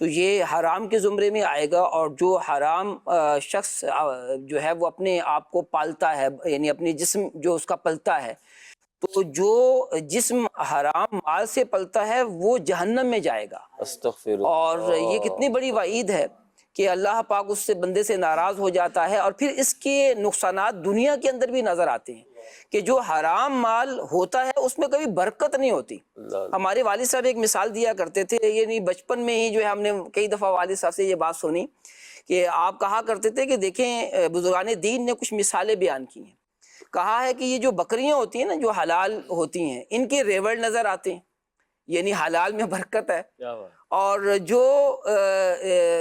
تو یہ حرام کے زمرے میں آئے گا. اور جو حرام شخص جو ہے وہ اپنے آپ کو پالتا ہے، یعنی اپنی جسم جو اس کا پلتا ہے، تو جو جسم حرام مال سے پلتا ہے وہ جہنم میں جائے گا. استغفر اللہ. اور یہ کتنی بڑی وعید ہے کہ اللہ پاک اس سے بندے سے ناراض ہو جاتا ہے. اور پھر اس کے نقصانات دنیا کے اندر بھی نظر آتے ہیں کہ جو حرام مال ہوتا ہے اس میں کبھی برکت نہیں ہوتی. ہمارے والد صاحب ایک مثال دیا کرتے تھے، یعنی بچپن میں ہی جو ہے ہم نے کئی دفعہ والد صاحب سے یہ بات سنی کہ آپ کہا کرتے تھے کہ دیکھیں بزرگان دین نے کچھ مثالیں بیان کی ہیں. کہا ہے کہ یہ جو بکریاں ہوتی ہیں نا جو حلال ہوتی ہیں، ان کے ریوڑ نظر آتے ہیں، یعنی حلال میں برکت ہے. اور جو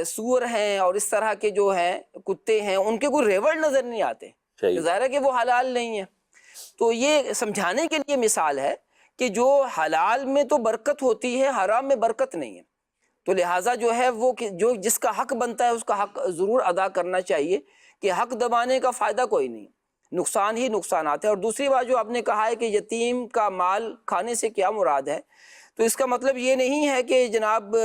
سور ہیں اور اس طرح کے جو ہیں کتے ہیں، ان کے کوئی ریوڑ نظر نہیں آتے، ظاہر ہے کہ وہ حلال نہیں ہیں. تو یہ سمجھانے کے لیے مثال ہے کہ جو حلال میں تو برکت ہوتی ہے، حرام میں برکت نہیں ہے. تو لہٰذا جو ہے وہ جو جس کا حق بنتا ہے اس کا حق ضرور ادا کرنا چاہیے، کہ حق دبانے کا فائدہ کوئی نہیں، نقصان ہی نقصانات ہے. اور دوسری بات جو آپ نے کہا ہے کہ یتیم کا مال کھانے سے کیا مراد ہے، تو اس کا مطلب یہ نہیں ہے کہ جناب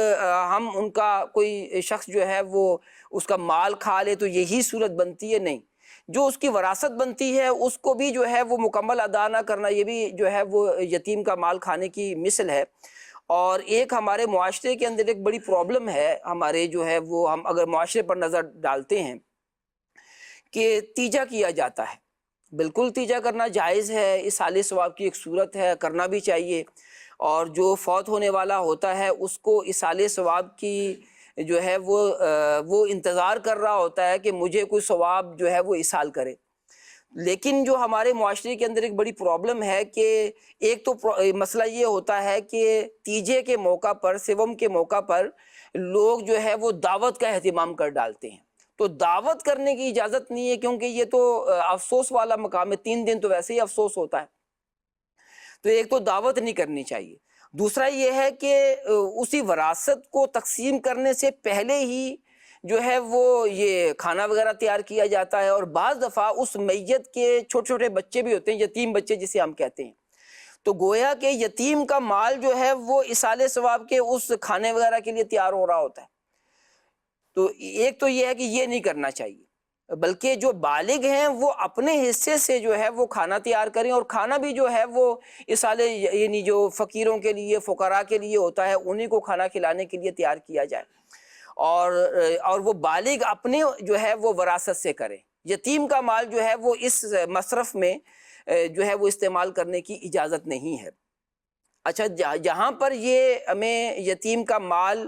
ہم ان کا کوئی شخص جو ہے وہ اس کا مال کھا لے تو یہی صورت بنتی ہے. نہیں، جو اس کی وراثت بنتی ہے اس کو بھی جو ہے وہ مکمل ادا نہ کرنا، یہ بھی جو ہے وہ یتیم کا مال کھانے کی مثل ہے. اور ایک ہمارے معاشرے کے اندر ایک بڑی پرابلم ہے ہمارے جو ہے وہ، ہم اگر معاشرے پر نظر ڈالتے ہیں کہ تیجا کیا جاتا ہے. بالکل تیجا کرنا جائز ہے، اصالِ ثواب کی ایک صورت ہے، کرنا بھی چاہیے. اور جو فوت ہونے والا ہوتا ہے اس کو اصالِ ثواب کی جو ہے وہ انتظار کر رہا ہوتا ہے کہ مجھے کوئی ثواب جو ہے وہ اصال کرے. لیکن جو ہمارے معاشرے کے اندر ایک بڑی پرابلم ہے کہ ایک تو مسئلہ یہ ہوتا ہے کہ تیجے کے موقع پر، سوم کے موقع پر لوگ جو ہے وہ دعوت کا اہتمام کر ڈالتے ہیں. تو دعوت کرنے کی اجازت نہیں ہے، کیونکہ یہ تو افسوس والا مقام ہے، 3 دن تو ویسے ہی افسوس ہوتا ہے. تو ایک تو دعوت نہیں کرنی چاہیے. دوسرا یہ ہے کہ اسی وراثت کو تقسیم کرنے سے پہلے ہی جو ہے وہ یہ کھانا وغیرہ تیار کیا جاتا ہے. اور بعض دفعہ اس میت کے چھوٹے چھوٹے بچے بھی ہوتے ہیں، یتیم بچے جسے ہم کہتے ہیں. تو گویا کہ یتیم کا مال جو ہے وہ اصالِ ثواب کے اس کھانے وغیرہ کے لیے تیار ہو رہا ہوتا ہے. تو ایک تو یہ ہے کہ یہ نہیں کرنا چاہیے، بلکہ جو بالغ ہیں وہ اپنے حصے سے جو ہے وہ کھانا تیار کریں. اور کھانا بھی جو ہے وہ اصالے یعنی جو فقیروں کے لیے، فقراء کے لیے ہوتا ہے، انہیں کو کھانا کھلانے کے لیے تیار کیا جائے. اور وہ بالغ اپنے جو ہے وہ وراثت سے کریں. یتیم کا مال جو ہے وہ اس مصرف میں جو ہے وہ استعمال کرنے کی اجازت نہیں ہے. اچھا، جہاں پر یہ ہمیں یتیم کا مال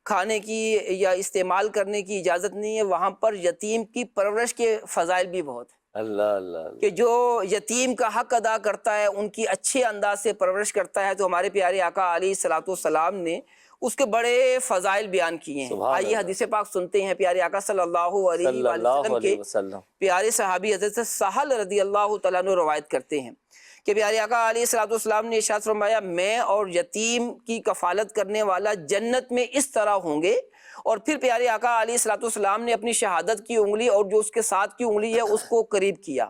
کھانے کی یا استعمال کرنے کی اجازت نہیں ہے، وہاں پر یتیم کی پرورش کے فضائل بھی بہت ہیں. اللہ کہ جو یتیم کا حق ادا کرتا ہے، ان کی اچھے انداز سے پرورش کرتا ہے، تو ہمارے پیارے آقا علیہ الصلوۃ والسلام نے اس کے بڑے فضائل بیان کیے ہیں. آئیے حدیث پاک سنتے ہیں. پیارے آقا صلی اللہ علیہ وسلم کے پیارے صحابی حضرت سہل رضی اللہ تعالیٰ عنہ روایت کرتے ہیں کہ پیارے آقا علیہ الصلوۃ والسلام نے ارشاد فرمایا، میں اور یتیم کی کفالت کرنے والا جنت میں اس طرح ہوں گے. اور پھر پیارے آقا علیہ الصلوۃ والسلام نے اپنی شہادت کی انگلی اور جو اس کے ساتھ کی انگلی ہے اس کو قریب کیا،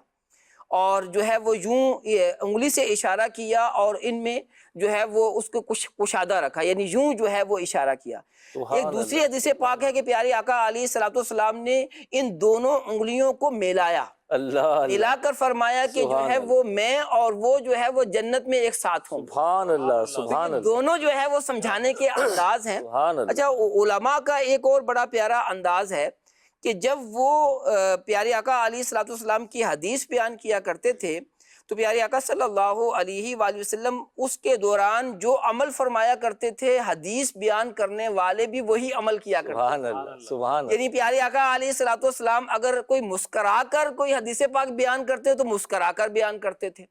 اور جو ہے وہ یوں انگلی سے اشارہ کیا، اور ان میں جو ہے وہ اس کو کشادہ رکھا، یعنی یوں جو ہے وہ اشارہ کیا. ایک دوسری حدیث پاک ہے کہ پیارے آقا علیہ الصلوۃ والسلام نے ان دونوں انگلیوں کو ملایا، ملا کر فرمایا کہ جو ہے وہ میں اور وہ جو ہے وہ جنت میں ایک ساتھ ہوں. سبحان اللہ، سبحان اللہ. دونوں جو ہے وہ سمجھانے کے انداز ہیں. اچھا، علماء کا ایک اور بڑا پیارا انداز ہے کہ جب وہ پیارے آقا علیہ الصلوۃ والسلام کی حدیث بیان کیا کرتے تھے تو پیارے آقا صلی اللہ علیہ وآلہ وسلم اس کے دوران جو عمل فرمایا کرتے تھے، حدیث بیان کرنے والے بھی وہی عمل کیا کرتے تھے. سبحان اللہ، سبحان اللہ. یعنی پیارے آقا علیہ الصلوۃ والسلام اگر کوئی مسکرا کر کوئی حدیث پاک بیان کرتے تو مسکرا کر بیان کرتے تھے.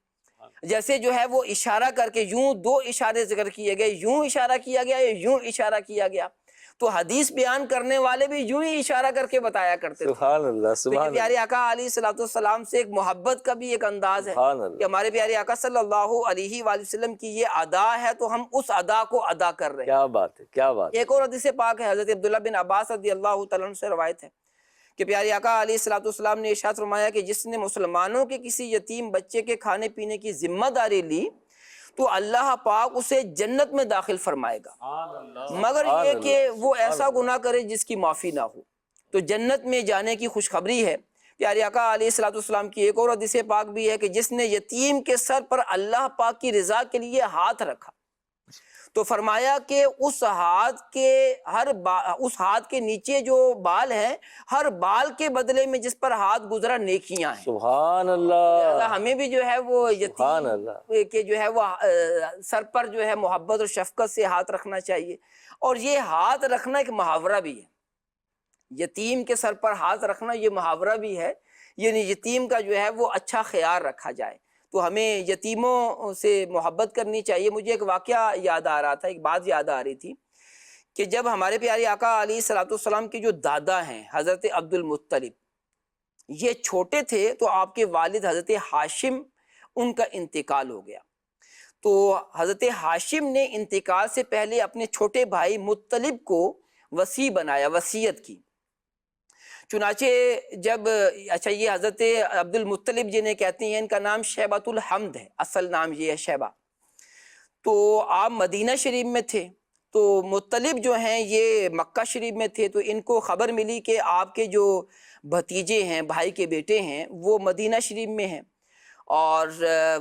جیسے جو ہے وہ اشارہ کر کے، یوں 2 اشارے ذکر کیے گئے، یوں اشارہ کیا گیا، یوں اشارہ کیا گیا، تو حدیث بیان کرنے والے بھی یوں ہی اشارہ کر کے بتایا کرتے تھے. سبحان اللہ، سبحان اللہ. پیارے آقا علیہ الصلوۃ والسلام سے ایک محبت کا بھی ایک انداز ہے کہ ہمارے پیارے آقا صلی اللہ علیہ وآلہ وسلم کی یہ ادا ہے تو ہم اس ادا کو ادا کر رہے ہیں. کیا بات ہے، کیا بات. ایک اور حدیث پاک ہے، حضرت عبداللہ بن عباس رضی اللہ تعالیٰ عنہ سے روایت ہے کہ پیارے آقا علیہ الصلوۃ والسلام نے ارشاد فرمایا کہ جس نے مسلمانوں کے کسی یتیم بچے کے کھانے پینے کی ذمہ داری لی تو اللہ پاک اسے جنت میں داخل فرمائے گا، مگر یہ کہ وہ ایسا گناہ کرے جس کی معافی نہ ہو۔ تو جنت میں جانے کی خوشخبری ہے۔ پیارے آقا علیہ الصلوۃ والسلام کی ایک اور حدیث پاک بھی ہے کہ جس نے یتیم کے سر پر اللہ پاک کی رضا کے لیے ہاتھ رکھا تو فرمایا کہ اس ہاتھ کے نیچے جو بال ہیں، ہر بال کے بدلے میں جس پر ہاتھ گزرا نیکیاں ہیں۔ سبحان اللہ۔ لہذا ہمیں بھی جو ہے وہ یتیم کے جو ہے وہ سر پر جو ہے محبت اور شفقت سے ہاتھ رکھنا چاہیے۔ اور یہ ہاتھ رکھنا ایک محاورہ بھی ہے، یتیم کے سر پر ہاتھ رکھنا یہ محاورہ بھی ہے، یعنی یتیم کا جو ہے وہ اچھا خیال رکھا جائے۔ تو ہمیں یتیموں سے محبت کرنی چاہیے۔ مجھے ایک واقعہ یاد آ رہا تھا، ایک بات یاد آ رہی تھی کہ جب ہمارے پیارے آقا علیہ الصلوۃ والسلام کے جو دادا ہیں حضرت عبد المطلب، یہ چھوٹے تھے تو آپ کے والد حضرت ہاشم ان کا انتقال ہو گیا۔ تو حضرت ہاشم نے انتقال سے پہلے اپنے چھوٹے بھائی مطلب کو وصی بنایا، وصیت کی۔ چنانچہ جب یہ حضرت عبد المطلب جنہیں کہتے ہیں، ان کا نام شیبۃ الحمد ہے، اصل نام یہ ہے شیبہ۔ تو آپ مدینہ شریف میں تھے، تو مطلب جو ہیں یہ مکہ شریف میں تھے، تو ان کو خبر ملی کہ آپ کے جو بھتیجے ہیں، بھائی کے بیٹے ہیں، وہ مدینہ شریف میں ہیں۔ اور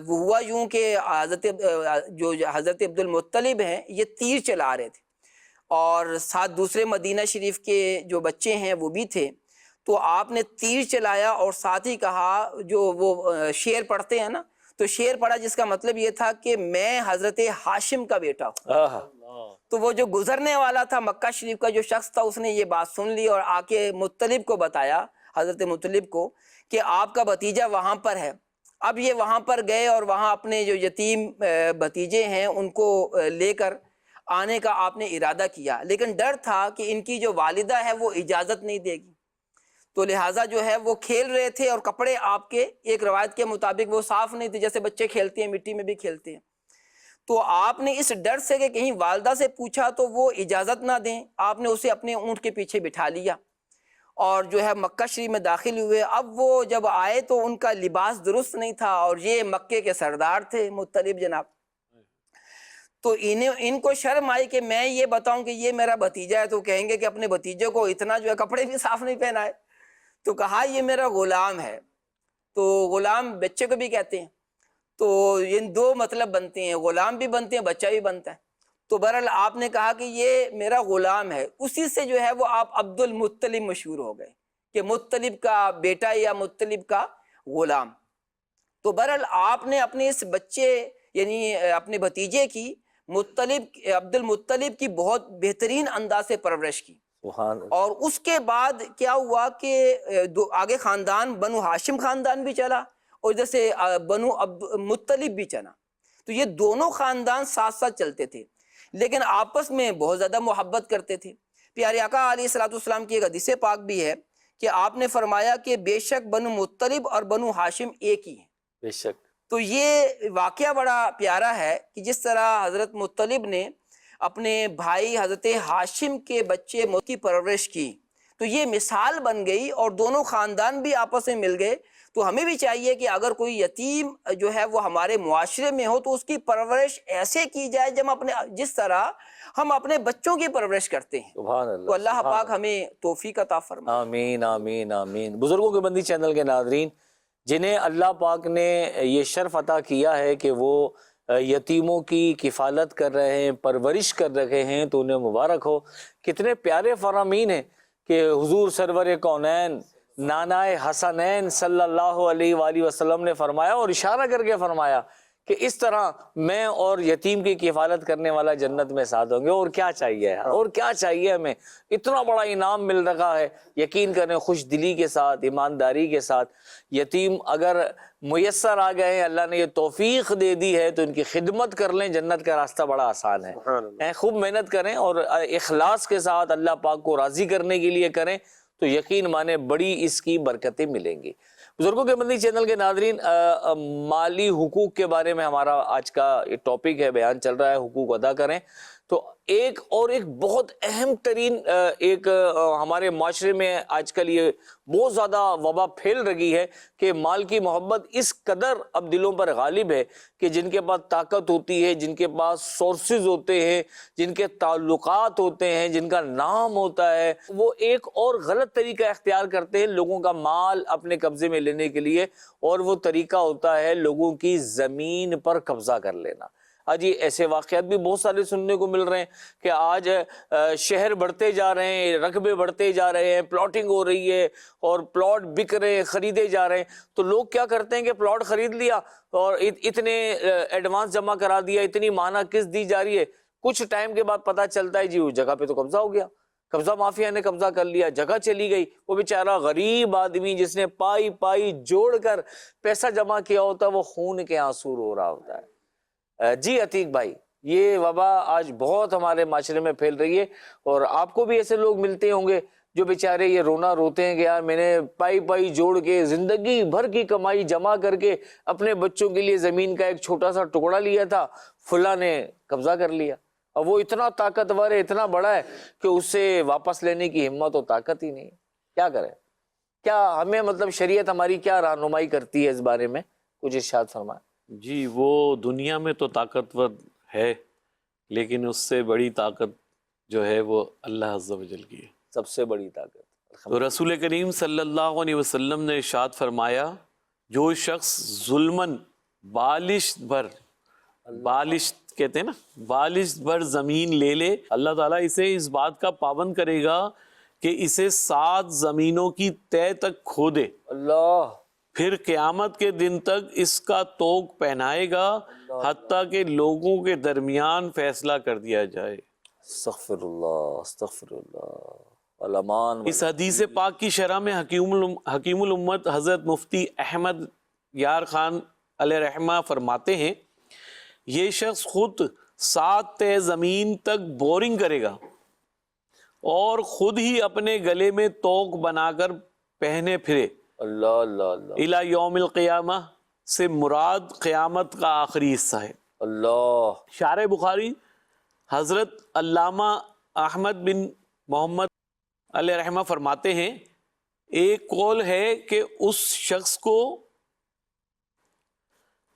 وہ ہوا یوں کہ حضرت عبد المطلب ہیں یہ تیر چلا رہے تھے، اور ساتھ دوسرے مدینہ شریف کے جو بچے ہیں وہ بھی تھے۔ تو آپ نے تیر چلایا اور ساتھ ہی کہا، جو وہ شعر پڑھتے ہیں نا، تو شعر پڑھا جس کا مطلب یہ تھا کہ میں حضرت ہاشم کا بیٹا ہوں۔ تو وہ جو گزرنے والا تھا مکہ شریف کا جو شخص تھا، اس نے یہ بات سن لی اور آ کے مطلب کو بتایا، حضرت مطلب کو، کہ آپ کا بھتیجا وہاں پر ہے۔ اب یہ وہاں پر گئے اور وہاں اپنے جو یتیم بھتیجے ہیں ان کو لے کر آنے کا آپ نے ارادہ کیا، لیکن ڈر تھا کہ ان کی جو والدہ ہے وہ اجازت نہیں دے گی، تو لہٰذا جو ہے وہ کھیل رہے تھے، اور کپڑے آپ کے ایک روایت کے مطابق وہ صاف نہیں تھے، جیسے بچے کھیلتے ہیں مٹی میں بھی کھیلتے ہیں۔ تو آپ نے اس ڈر سے کہ کہیں والدہ سے پوچھا تو وہ اجازت نہ دیں، آپ نے اسے اپنے اونٹ کے پیچھے بٹھا لیا اور جو ہے مکہ شریف میں داخل ہوئے۔ اب وہ جب آئے تو ان کا لباس درست نہیں تھا، اور یہ مکے کے سردار تھے مطلب جناب۔ تو ان کو شرم آئی کہ میں یہ بتاؤں کہ یہ میرا بھتیجا ہے، تو کہیں گے کہ اپنے بھتیجے کو اتنا جو ہے کپڑے بھی صاف نہیں پہنائے۔ تو کہا یہ میرا غلام ہے، تو غلام بچے کو بھی کہتے ہیں، تو ان دو مطلب بنتے ہیں، غلام بھی بنتے ہیں، بچہ بھی بنتا ہے۔ تو بہرحال آپ نے کہا کہ یہ میرا غلام ہے، اسی سے جو ہے وہ آپ عبد المطلب مشہور ہو گئے کہ مطلب کا بیٹا یا مطلب کا غلام۔ تو بہرحال آپ نے اپنے اس بچے یعنی اپنے بھتیجے کی عبد المطلب کی بہت بہترین انداز سے پرورش کی۔ اور اس کے بعد کیا ہوا کہ آگے خاندان بنو ہاشم خاندان بھی چلا، اور ادھر سے بنو مطلب بھی چلا۔ تو یہ دونوں خاندان ساتھ ساتھ چلتے تھے، لیکن آپس میں بہت زیادہ محبت کرتے تھے۔ پیارے آقا علیہ الصلوۃ والسلام کی ایک حدیث پاک بھی ہے کہ آپ نے فرمایا کہ بے شک بنو مطلب اور بنو ہاشم ایک ہی ہیں۔ بے شک۔ تو یہ واقعہ بڑا پیارا ہے کہ جس طرح حضرت مطلب نے اپنے بھائی حضرت ہاشم کے بچے کی پرورش کی، تو یہ مثال بن گئی اور دونوں خاندان بھی آپس میں مل گئے۔ تو ہمیں بھی چاہیے کہ اگر کوئی یتیم جو ہے وہ ہمارے معاشرے میں ہو تو اس کی پرورش ایسے کی جائے جس طرح ہم اپنے بچوں کی پرورش کرتے ہیں۔ سبحان اللہ۔ تو اللہ پاک ہمیں توفیق عطا فرمائے۔ آمین آمین آمین۔ بزرگوں کے بندی چینل کے ناظرین، جنہیں اللہ پاک نے یہ شرف عطا کیا ہے کہ وہ یتیموں کی کفالت کر رہے ہیں، پرورش کر رہے ہیں، تو انہیں مبارک ہو۔ کتنے پیارے فرامین ہیں کہ حضور سرور کونین نانائے حسنین صلی اللہ علیہ وآلہ وسلم نے فرمایا، اور اشارہ کر کے فرمایا کہ اس طرح میں اور یتیم کی کفالت کرنے والا جنت میں ساتھ ہوں گے۔ اور کیا چاہیے، اور کیا چاہیے ہمیں؟ اتنا بڑا انعام مل رہا ہے۔ یقین کریں، خوش دلی کے ساتھ، ایمانداری کے ساتھ، یتیم اگر میسر آ گئے ہیں، اللہ نے یہ توفیق دے دی ہے، تو ان کی خدمت کر لیں، جنت کا راستہ بڑا آسان ہے۔ خوب محنت کریں اور اخلاص کے ساتھ اللہ پاک کو راضی کرنے کے لیے کریں، تو یقین مانے بڑی اس کی برکتیں ملیں گی۔ بزرگوں کے مدنی چینل کے ناظرین، مالی حقوق کے بارے میں ہمارا آج کا ٹاپک ہے، بیان چل رہا ہے، حقوق ادا کریں۔ تو ایک بہت اہم ترین ایک ہمارے معاشرے میں آج کل یہ بہت زیادہ وبا پھیل رہی ہے کہ مال کی محبت اس قدر اب دلوں پر غالب ہے کہ جن کے پاس طاقت ہوتی ہے، جن کے پاس سورسز ہوتے ہیں، جن کے تعلقات ہوتے ہیں، جن کا نام ہوتا ہے، وہ ایک اور غلط طریقہ اختیار کرتے ہیں لوگوں کا مال اپنے قبضے میں لینے کے لیے، اور وہ طریقہ ہوتا ہے لوگوں کی زمین پر قبضہ کر لینا۔ آج یہ ایسے واقعات بھی بہت سارے سننے کو مل رہے ہیں کہ آج شہر بڑھتے جا رہے ہیں، رقبے بڑھتے جا رہے ہیں، پلاٹنگ ہو رہی ہے اور پلاٹ بک رہے ہیں، خریدے جا رہے ہیں، تو لوگ کیا کرتے ہیں کہ پلاٹ خرید لیا اور اتنے ایڈوانس جمع کرا دیا، اتنی ماہانہ قسط دی جا رہی ہے، کچھ ٹائم کے بعد پتہ چلتا ہے جی وہ جگہ پہ تو قبضہ ہو گیا، قبضہ مافیا نے قبضہ کر لیا، جگہ چلی گئی، وہ بیچارہ غریب آدمی جس نے پائی جوڑ کر پیسہ جمع کیا ہوتا ہے وہ خون کے آنسو رو رہا ہوتا ہے۔ جی عتیق بھائی، یہ وبا آج بہت ہمارے معاشرے میں پھیل رہی ہے، اور آپ کو بھی ایسے لوگ ملتے ہوں گے جو بیچارے یہ رونا روتے ہیں کہ یار میں نے پائی جوڑ کے زندگی بھر کی کمائی جمع کر کے اپنے بچوں کے لیے زمین کا ایک چھوٹا سا ٹکڑا لیا تھا، فلاں نے قبضہ کر لیا، اور وہ اتنا طاقتور ہے، اتنا بڑا ہے کہ اسے واپس لینے کی ہمت و طاقت ہی نہیں، کیا کرے؟ کیا ہمیں مطلب شریعت ہماری کیا رہنمائی کرتی ہے اس بارے میں؟ کچھ ارشاد فرمائیں۔ جی، وہ دنیا میں تو طاقتور ہے، لیکن اس سے بڑی طاقت جو ہے وہ اللہ عز و جل کی ہے، سب سے بڑی طاقت۔ تو رسول کریم صلی اللہ علیہ وسلم نے ارشاد فرمایا، جو شخص ظلماً بالشت کہتے ہیں نا، بالشت بھر زمین لے لے، اللہ تعالیٰ اسے اس بات کا پابند کرے گا کہ اسے 7 زمینوں کی تہ تک کھودے، اللہ، پھر قیامت کے دن تک اس کا توق پہنائے گا حتیٰ کہ لوگوں کے درمیان فیصلہ کر دیا جائے۔ استغفر اللہ، الامان۔ اس حدیث پاک کی شرح میں حکیم الامت حضرت مفتی احمد یار خان علیہ رحمہ فرماتے ہیں، یہ شخص خود 7 تہ زمین تک بورنگ کرے گا اور خود ہی اپنے گلے میں توق بنا کر پہنے پھرے، اللہ اللہ اللہ، الی یوم القیامہ سے مراد قیامت کا آخری حصہ ہے۔ اللہ۔ شارح بخاری حضرت علامہ احمد بن محمد علیہ رحمہ فرماتے ہیں، ایک قول ہے کہ اس شخص کو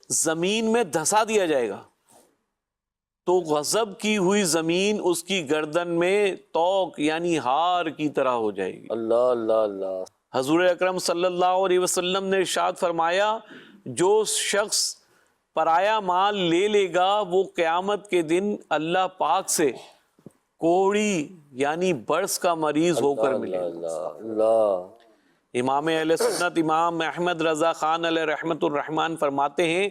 زمین میں دھسا دیا جائے گا تو غضب کی ہوئی زمین اس کی گردن میں توق یعنی ہار کی طرح ہو جائے گی۔ اللہ اللہ اللہ۔ حضور اکرم صلی اللہ علیہ وسلم نے ارشاد فرمایا، جو شخص پرایا مال لے لے گا وہ قیامت کے دن اللہ پاک سے کوڑی یعنی برس کا مریض ہو کر ملے گا۔ امام اہل سنت امام احمد رضا خان علیہ رحمت الرحمن فرماتے ہیں،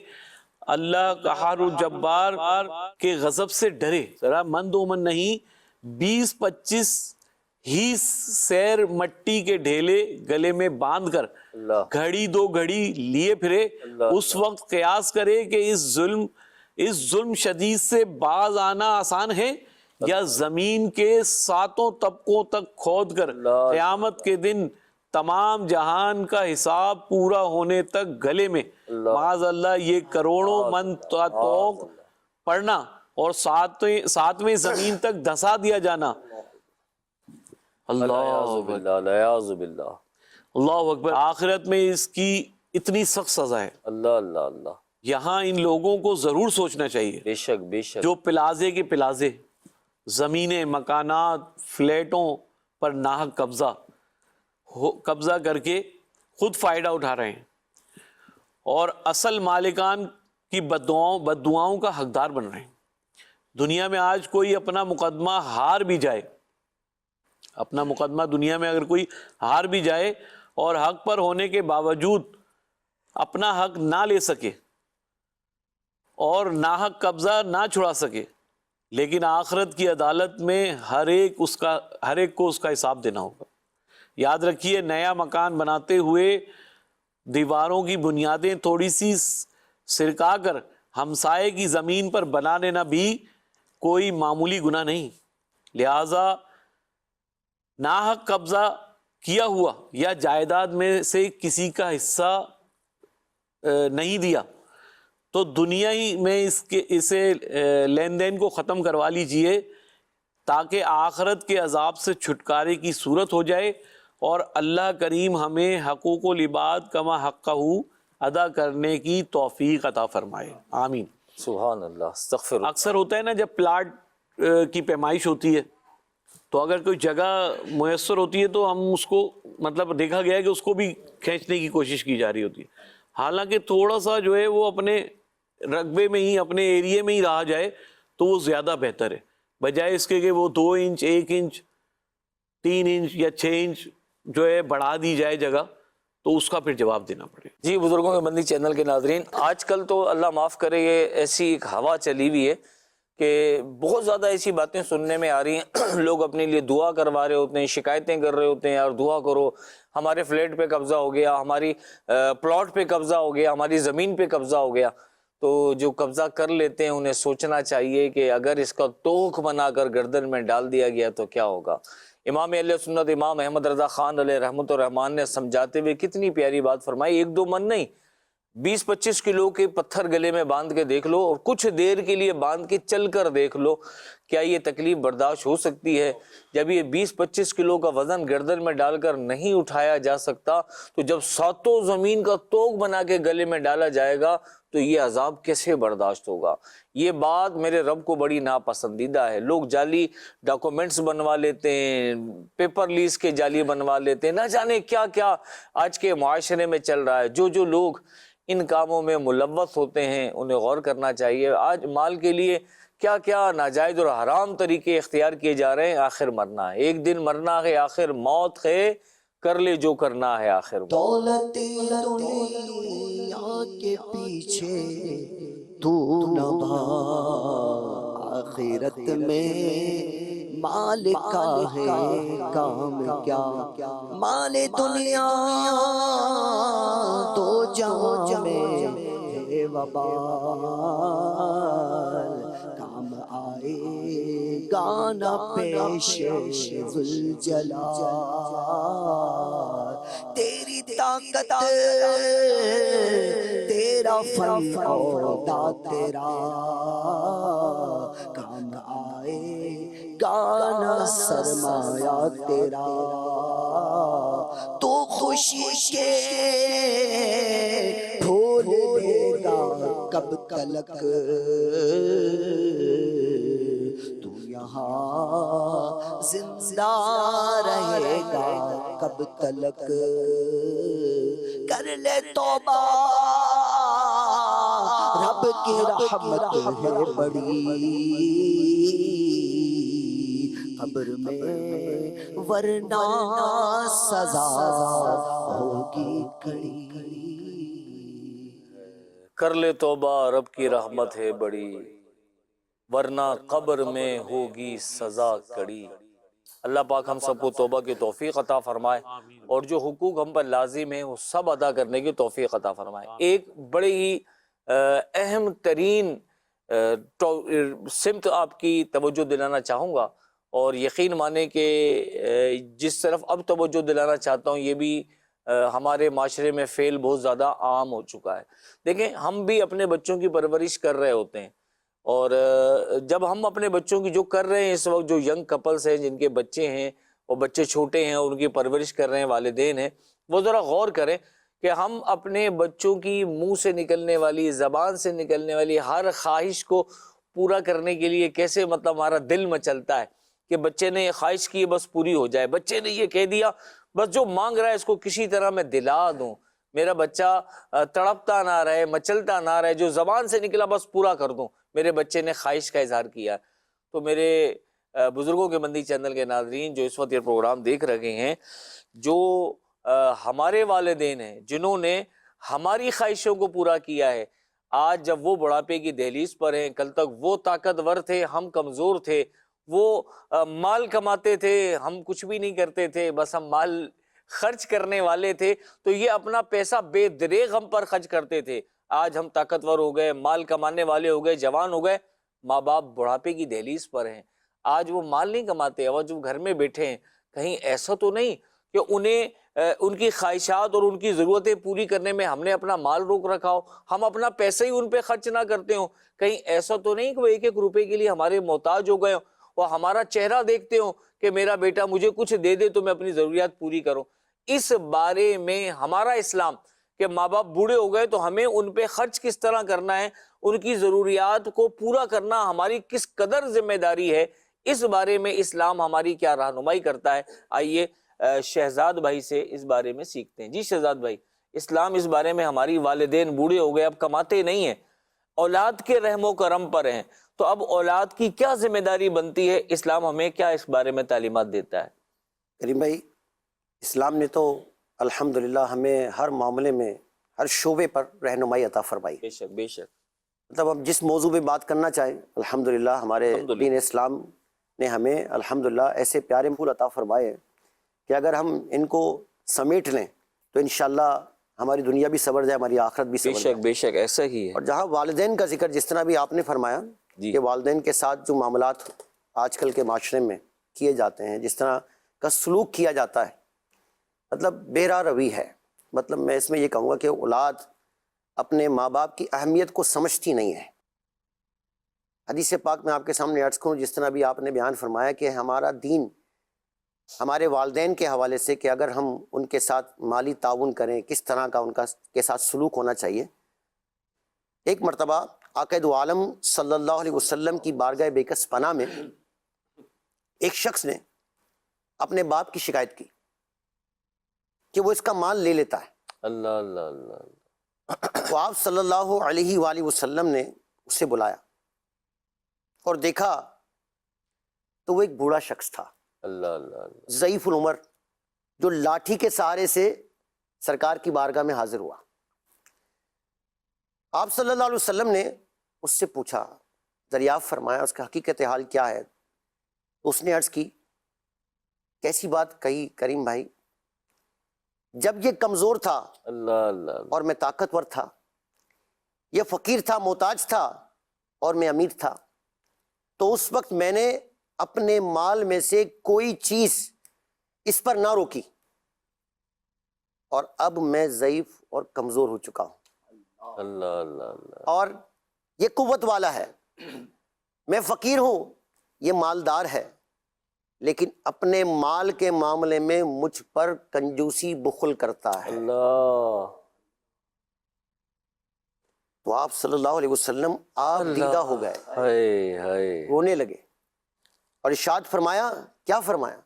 اللہ قہار الجبار کے غضب سے ڈرے، ذرا من دو من نہیں، 20-25 ہی سیر مٹی کے ڈھیلے گلے میں باندھ کر گھڑی 2 گھڑی لیے پھرے، اس وقت قیاس کرے کہ اس ظلم شدید سے باز آنا آسان ہے یا زمین کے 7 طبقوں تک کھود کر قیامت کے دن تمام جہان کا حساب پورا ہونے تک گلے میں معاذ اللہ یہ کروڑوں من توق پڑنا اور 7ویں زمین تک دھسا دیا جانا۔ اللہ باللہ، اللہ اکبر۔ آخرت میں اس کی اتنی سخت سزا ہے۔ اللہ اللہ اللہ۔ یہاں ان لوگوں کو ضرور سوچنا چاہیے، بے شک بے شک، جو پلازے کے پلازے، زمینیں، مکانات، فلیٹوں پر ناحق قبضہ کر کے خود فائدہ اٹھا رہے ہیں اور اصل مالکان کی بددعاؤں کا حقدار بن رہے ہیں۔ دنیا میں آج کوئی اپنا مقدمہ ہار بھی جائے، اپنا مقدمہ دنیا میں اگر کوئی ہار بھی جائے اور حق پر ہونے کے باوجود اپنا حق نہ لے سکے اور ناحق قبضہ نہ چھڑا سکے، لیکن آخرت کی عدالت میں ہر ایک کو اس کا حساب دینا ہوگا۔ یاد رکھیے، نیا مکان بناتے ہوئے دیواروں کی بنیادیں تھوڑی سی سرکا کر ہمسائے کی زمین پر بنا لینا بھی کوئی معمولی گناہ نہیں، لہذا ناحق قبضہ کیا ہوا یا جائیداد میں سے کسی کا حصہ نہیں دیا تو دنیا ہی میں اسے لین دین کو ختم کروا لیجئے تاکہ آخرت کے عذاب سے چھٹکارے کی صورت ہو جائے اور اللہ کریم ہمیں حقوق العباد کما حقہ ادا کرنے کی توفیق عطا فرمائے، آمین۔ سبحان اللہ، استغفر اللہ۔ اکثر ہوتا ہے نا جب پلاٹ کی پیمائش ہوتی ہے تو اگر کوئی جگہ میسر ہوتی ہے تو ہم اس کو مطلب دیکھا گیا ہے کہ اس کو بھی کھینچنے کی کوشش کی جا رہی ہوتی ہے، حالانکہ تھوڑا سا جو ہے وہ اپنے رقبے میں ہی اپنے ایریے میں ہی رہا جائے تو وہ زیادہ بہتر ہے، بجائے اس کے کہ وہ 2 انچ 1 انچ 3 انچ یا 6 انچ جو ہے بڑھا دی جائے جگہ تو اس کا پھر جواب دینا پڑے۔ جی بزرگوں کے بندی چینل کے ناظرین، آج کل تو اللہ معاف کرے یہ ایسی ایک ہوا چلی ہوئی ہے کہ بہت زیادہ ایسی باتیں سننے میں آ رہی ہیں، لوگ اپنے لیے دعا کروا رہے ہوتے ہیں، شکایتیں کر رہے ہوتے ہیں، یار دعا کرو، ہمارے فلیٹ پہ قبضہ ہو گیا، ہماری پلاٹ پہ قبضہ ہو گیا، ہماری زمین پہ قبضہ ہو گیا۔ تو جو قبضہ کر لیتے ہیں انہیں سوچنا چاہیے کہ اگر اس کا توق بنا کر گردن میں ڈال دیا گیا تو کیا ہوگا۔ امام اہل سنت امام احمد رضا خان علیہ رحمۃ الرحمن نے سمجھاتے ہوئے کتنی پیاری بات فرمائی، 1 2 من نہیں، 20-25 کلو کے پتھر گلے میں باندھ کے دیکھ لو اور کچھ دیر کے لیے باندھ کے چل کر دیکھ لو، کیا یہ تکلیف برداشت ہو سکتی ہے؟ جب یہ 20-25 کلو کا وزن گردن میں ڈال کر نہیں اٹھایا جا سکتا تو جب 7 زمین کا توق بنا کے گلے میں ڈالا جائے گا تو یہ عذاب کیسے برداشت ہوگا؟ یہ بات میرے رب کو بڑی ناپسندیدہ ہے۔ لوگ جعلی ڈاکومنٹس بنوا لیتے ہیں، پیپر لیز کے جعلی بنوا لیتے ہیں، نہ جانے کیا کیا آج کے معاشرے میں چل رہا ہے۔ جو لوگ ان کاموں میں ملوث ہوتے ہیں انہیں غور کرنا چاہیے۔ آج مال کے لیے کیا کیا ناجائز اور حرام طریقے اختیار کیے جا رہے ہیں۔ آخر مرنا ہے، ایک دن مرنا ہے، آخر موت ہے، کر لے جو کرنا ہے آخر موت۔ دولت دنیا کے پیچھے تو نہ بھاگ، آخرت میں مال کا ہے کام کیا، مال دنیا تو جہاں میں ہے وبال، کام آئے گا نہ پیش ذوالجلال، تیری طاقت تیرا فن اور تیرا کام آئے گا نہ سرمایہ تیرا، تو خوشی کے پھول لے گا کب تلک، تو یہاں زندہ رہے گا کب تلک، کر لے توبہ رب کی رحمت ہے بڑی، قبر میں ورنہ سزا ہوگی کڑی، کر لے توبہ رب کی رحمت ہے بڑی، ورنہ قبر میں ہوگی سزا کڑی۔ اللہ پاک ہم سب کو توبہ کی توفیق عطا فرمائے اور جو حقوق ہم پر لازم ہیں وہ سب ادا کرنے کی توفیق عطا فرمائے۔ ایک بڑی ہی اہم ترین سمت آپ کی توجہ دلانا چاہوں گا، اور یقین مانے کہ جس طرف اب توجہ دلانا چاہتا ہوں یہ بھی ہمارے معاشرے میں فعل بہت زیادہ عام ہو چکا ہے۔ دیکھیں، ہم بھی اپنے بچوں کی پرورش کر رہے ہوتے ہیں، اور جب ہم اپنے بچوں کی جو کر رہے ہیں اس وقت، جو ینگ کپلز ہیں جن کے بچے ہیں اور بچے چھوٹے ہیں اور ان کی پرورش کر رہے ہیں والدین ہیں، وہ ذرا غور کریں کہ ہم اپنے بچوں کی منہ سے نکلنے والی، زبان سے نکلنے والی ہر خواہش کو پورا کرنے کے لیے کیسے مطلب ہمارا دل مچلتا ہے کہ بچے نے یہ خواہش کی بس پوری ہو جائے، بچے نے یہ کہہ دیا بس جو مانگ رہا ہے اس کو کسی طرح میں دلا دوں، میرا بچہ تڑپتا نہ رہے، مچلتا نہ رہے، جو زبان سے نکلا بس پورا کر دوں۔ میرے بچے نے خواہش کا اظہار کیا۔ تو میرے بزرگوں کے مندی چینل کے ناظرین جو اس وقت یہ پروگرام دیکھ رہے ہیں، جو ہمارے والدین ہیں جنہوں نے ہماری خواہشوں کو پورا کیا ہے، آج جب وہ بڑھاپے کی دہلیز پر ہیں، کل تک وہ طاقتور تھے، ہم کمزور تھے، وہ مال کماتے تھے، ہم کچھ بھی نہیں کرتے تھے، بس ہم مال خرچ کرنے والے تھے، تو یہ اپنا پیسہ بے دریغ ہم پر خرچ کرتے تھے۔ آج ہم طاقتور ہو گئے، مال کمانے والے ہو گئے، جوان ہو گئے، ماں باپ بڑھاپے کی دہلیز پر ہیں، آج وہ مال نہیں کماتے، آج وہ گھر میں بیٹھے ہیں۔ کہیں ایسا تو نہیں کہ انہیں ان کی خواہشات اور ان کی ضرورتیں پوری کرنے میں ہم نے اپنا مال روک رکھا ہو، ہم اپنا پیسہ ہی ان پہ خرچ نہ کرتے ہوں؟ کہیں ایسا تو نہیں کہ وہ ایک ایک روپے کے لیے ہمارے محتاج ہو گئے ہوں اور ہمارا چہرہ دیکھتے ہوں کہ میرا بیٹا مجھے کچھ دے دے تو میں اپنی ضروریات پوری کروں؟ اس بارے میں ہمارا اسلام کہ ماں باپ بوڑھے ہو گئے تو ہمیں ان پہ خرچ کس طرح کرنا ہے، ان کی ضروریات کو پورا کرنا ہماری کس قدر ذمہ داری ہے، اس بارے میں اسلام ہماری کیا رہنمائی کرتا ہے؟ آئیے شہزاد بھائی سے اس بارے میں سیکھتے ہیں۔ جی شہزاد بھائی، اسلام اس بارے میں، ہماری والدین بوڑھے ہو گئے، اب کماتے نہیں ہیں، اولاد کے رحم و کرم پر ہیں، تو اب اولاد کی کیا ذمہ داری بنتی ہے؟ اسلام ہمیں کیا اس بارے میں تعلیمات دیتا ہے؟ کریم بھائی، اسلام نے تو الحمدللہ ہمیں ہر معاملے میں، ہر شعبے پر رہنمائی عطا فرمائی۔ بے شک بے شک۔ مطلب اب جس موضوع پہ بات کرنا چاہیں، الحمدللہ ہمارے دین اسلام نے ہمیں الحمدللہ ایسے پیارے پھول عطا فرمائے ہیں کہ اگر ہم ان کو سمیٹ لیں تو انشاءاللہ ہماری دنیا بھی سنور جائے، ہماری آخرت بھی بے سنور جائے۔ شک بے شک، ایسا ہی ہے۔ اور جہاں والدین کا ذکر جس طرح بھی آپ نے فرمایا کہ والدین کے ساتھ جو معاملات آج کل کے معاشرے میں کیے جاتے ہیں، جس طرح کا سلوک کیا جاتا ہے، مطلب بے راہ روی ہے۔ مطلب میں اس میں یہ کہوں گا کہ اولاد اپنے ماں باپ کی اہمیت کو سمجھتی نہیں ہے۔ حدیث پاک میں آپ کے سامنے عرض کروں، جس طرح بھی آپ نے بیان فرمایا کہ ہمارا دین ہمارے والدین کے حوالے سے کہ اگر ہم ان کے ساتھ مالی تعاون کریں، کس طرح کا ان کا کے ساتھ سلوک ہونا چاہیے۔ ایک مرتبہ آقا دو عالم صلی اللہ علیہ وسلم کی بارگاہ بیکس پناہ میں ایک شخص نے اپنے باپ کی شکایت کی کہ وہ اس کا مال لے لیتا ہے۔ اللہ اللہ اللہ۔ تو آپ صلی اللہ علیہ وآلہ وسلم نے اسے بلایا اور دیکھا تو وہ ایک بوڑھا شخص تھا، اللہ اللہ اللہ۔ ضعیف العمر، جو لاٹھی کے سہارے سے سرکار کی بارگاہ میں حاضر ہوا۔ آپ صلی اللہ علیہ وسلم نے اس سے پوچھا، دریافت فرمایا اس کا حقیقت حال کیا ہے؟ تو اس نے عرض کی، کیسی بات کہی کریم بھائی، جب یہ کمزور تھا اللہ اللہ۔ اور میں طاقتور تھا، یہ فقیر تھا، محتاج تھا اور میں امیر تھا، تو اس وقت میں نے اپنے مال میں سے کوئی چیز اس پر نہ روکی، اور اب میں ضعیف اور کمزور ہو چکا ہوں، اللہ اللہ اللہ۔ اور یہ قوت والا ہے، میں فقیر ہوں، یہ مالدار ہے، لیکن اپنے مال کے معاملے میں مجھ پر کنجوسی بخل کرتا ہے۔ اللہ۔ تو آپ صلی اللہ علیہ وسلم آپ دیدہ ہو گئے، ہائے ہائے۔ رونے لگے اور ارشاد فرمایا، کیا فرمایا؟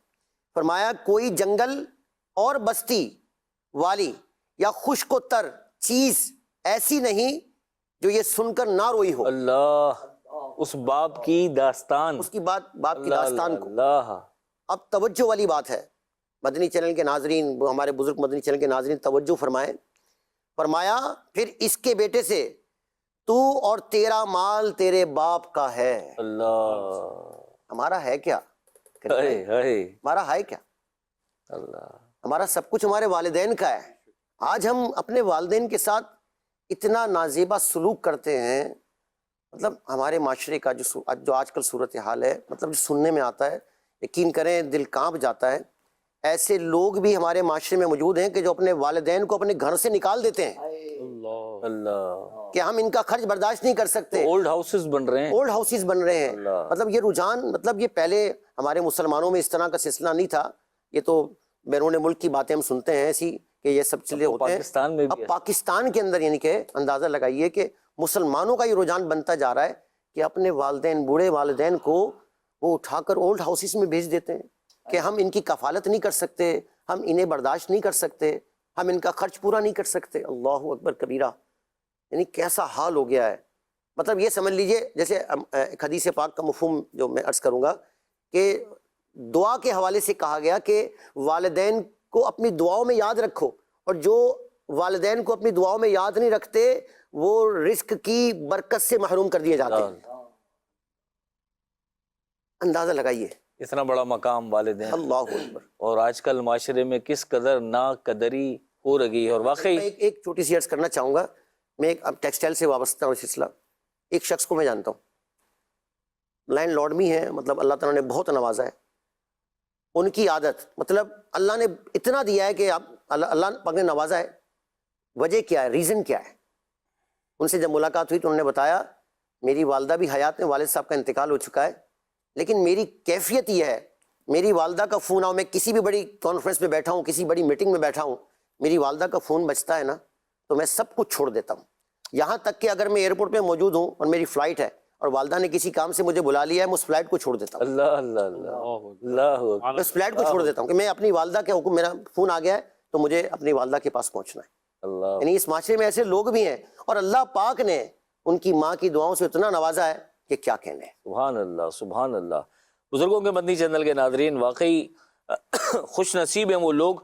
فرمایا کوئی جنگل اور بستی والی یا خشک و تر چیز ایسی نہیں جو یہ سن کر نہ روئی ہو۔ اللہ، اس باپ کی داستان، اس کی باپ کی داستان کو۔ اللہ۔ اب توجہ والی بات ہے، مدنی چینل کے ناظرین، ہمارے بزرگ مدنی چینل کے ناظرین توجہ فرمائیں۔ فرمایا پھر اس کے بیٹے سے، تو اور تیرا مال تیرے باپ کا ہے۔ اللہ۔ ہمارا ہے کیا؟ ہائے ہائے۔ ہمارا ہے کیا؟ اللہ۔ ہمارا سب کچھ ہمارے والدین کا ہے۔ آج ہم اپنے والدین کے ساتھ اتنا نازیبا سلوک کرتے ہیں، مطلب ہمارے معاشرے کا جو آج کل صورتحال ہے، مطلب جو سننے میں آتا ہے، یقین کریں دل کانپ جاتا ہے۔ ایسے لوگ بھی ہمارے معاشرے میں موجود ہیں کہ جو اپنے والدین کو اپنے گھر سے نکال دیتے ہیں اللہ اللہ۔ کہ ہم ان کا خرچ برداشت نہیں کر سکتے۔ اولڈ ہاؤسز بن رہے ہیں، اولڈ ہاؤسز بن رہے ہیں۔ اللہ۔ مطلب یہ رجحان، مطلب یہ پہلے ہمارے مسلمانوں میں اس طرح کا سلسلہ نہیں تھا، یہ تو بیرون ملک کی باتیں ہم سنتے ہیں ایسی کہ یہ سب چیزیں ہوتے ہیں۔ پاکستان میں اب بھی پاکستان کے اندر یعنی کہ اندازہ لگائیے کہ مسلمانوں کا یہ رجحان بنتا جا رہا ہے کہ اپنے والدین، بوڑھے والدین کو وہ اٹھا کر اولڈ ہاؤسز میں بھیج دیتے ہیں کہ ہم ان کی کفالت نہیں کر سکتے، ہم انہیں برداشت نہیں کر سکتے، ہم ان کا خرچ پورا نہیں کر سکتے۔ اللہ اکبر کبیرہ، یعنی کیسا حال ہو گیا ہے۔ مطلب یہ سمجھ لیجئے جیسے ایک حدیث پاک کا مفہوم جو میں عرض کروں گا کہ دعا کے حوالے سے کہا گیا کہ والدین کو اپنی دعاؤں میں یاد رکھو، اور جو والدین کو اپنی دعاؤں میں یاد نہیں رکھتے وہ رزق کی برکت سے محروم کر دیے جاتے ہیں۔ اندازہ لگائیے اتنا بڑا مقام والدین، اللہ اکبر۔ اور آج کل معاشرے میں کس قدر ناقدری ہو رہی ہے، اور واقعی میں ایک چھوٹی سی عرض کرنا چاہوں گا۔ میں ایک اب ٹیکسٹائل سے وابستہ ہوں سلسلہ، ایک شخص کو میں جانتا ہوں، لینڈ لارڈ بھی ہیں، مطلب اللہ تعالیٰ نے بہت نوازا ہے، ان کی عادت، مطلب اللہ نے اتنا دیا ہے کہ آپ اللہ پاک نے نوازا ہے، وجہ کیا ہے، ریزن کیا ہے؟ ان سے جب ملاقات ہوئی تو انہوں نے بتایا میری والدہ بھی حیات میں، والد صاحب کا انتقال ہو چکا ہے، لیکن میری کیفیت یہ ہے، میری والدہ کا فون آؤ، میں کسی بھی بڑی کانفرنس میں بیٹھا ہوں، کسی بڑی میٹنگ میں بیٹھا ہوں، میری والدہ کا فون بجتا ہے نا تو میں سب کچھ چھوڑ دیتا ہوں، یہاں تک کہ اگر میں ایئرپورٹ پہ موجود ہوں اور میری فلائٹ ہے اور والدہ نے کسی کام سے مجھے بلا لیا ہے، میں اس فلائٹ کو چھوڑ دیتا ہوں، اللہ اللہ اللہ اللہ، میں اس فلائٹ کو چھوڑ دیتا ہوں کہ میں اپنی والدہ کے حکم، میرا فون آ گیا ہے تو مجھے اپنی والدہ کے پاس پہنچنا ہے۔ اللہ، یعنی اس معاشرے میں ایسے لوگ بھی ہیں اور اللہ پاک نے ان کی ماں کی دعاؤں سے اتنا نوازا ہے کہ کیا کہنے۔ سبحان اللہ سبحان اللہ۔ بزرگوں کے مدنی چینل کے ناظرین، واقعی خوش نصیب ہیں وہ لوگ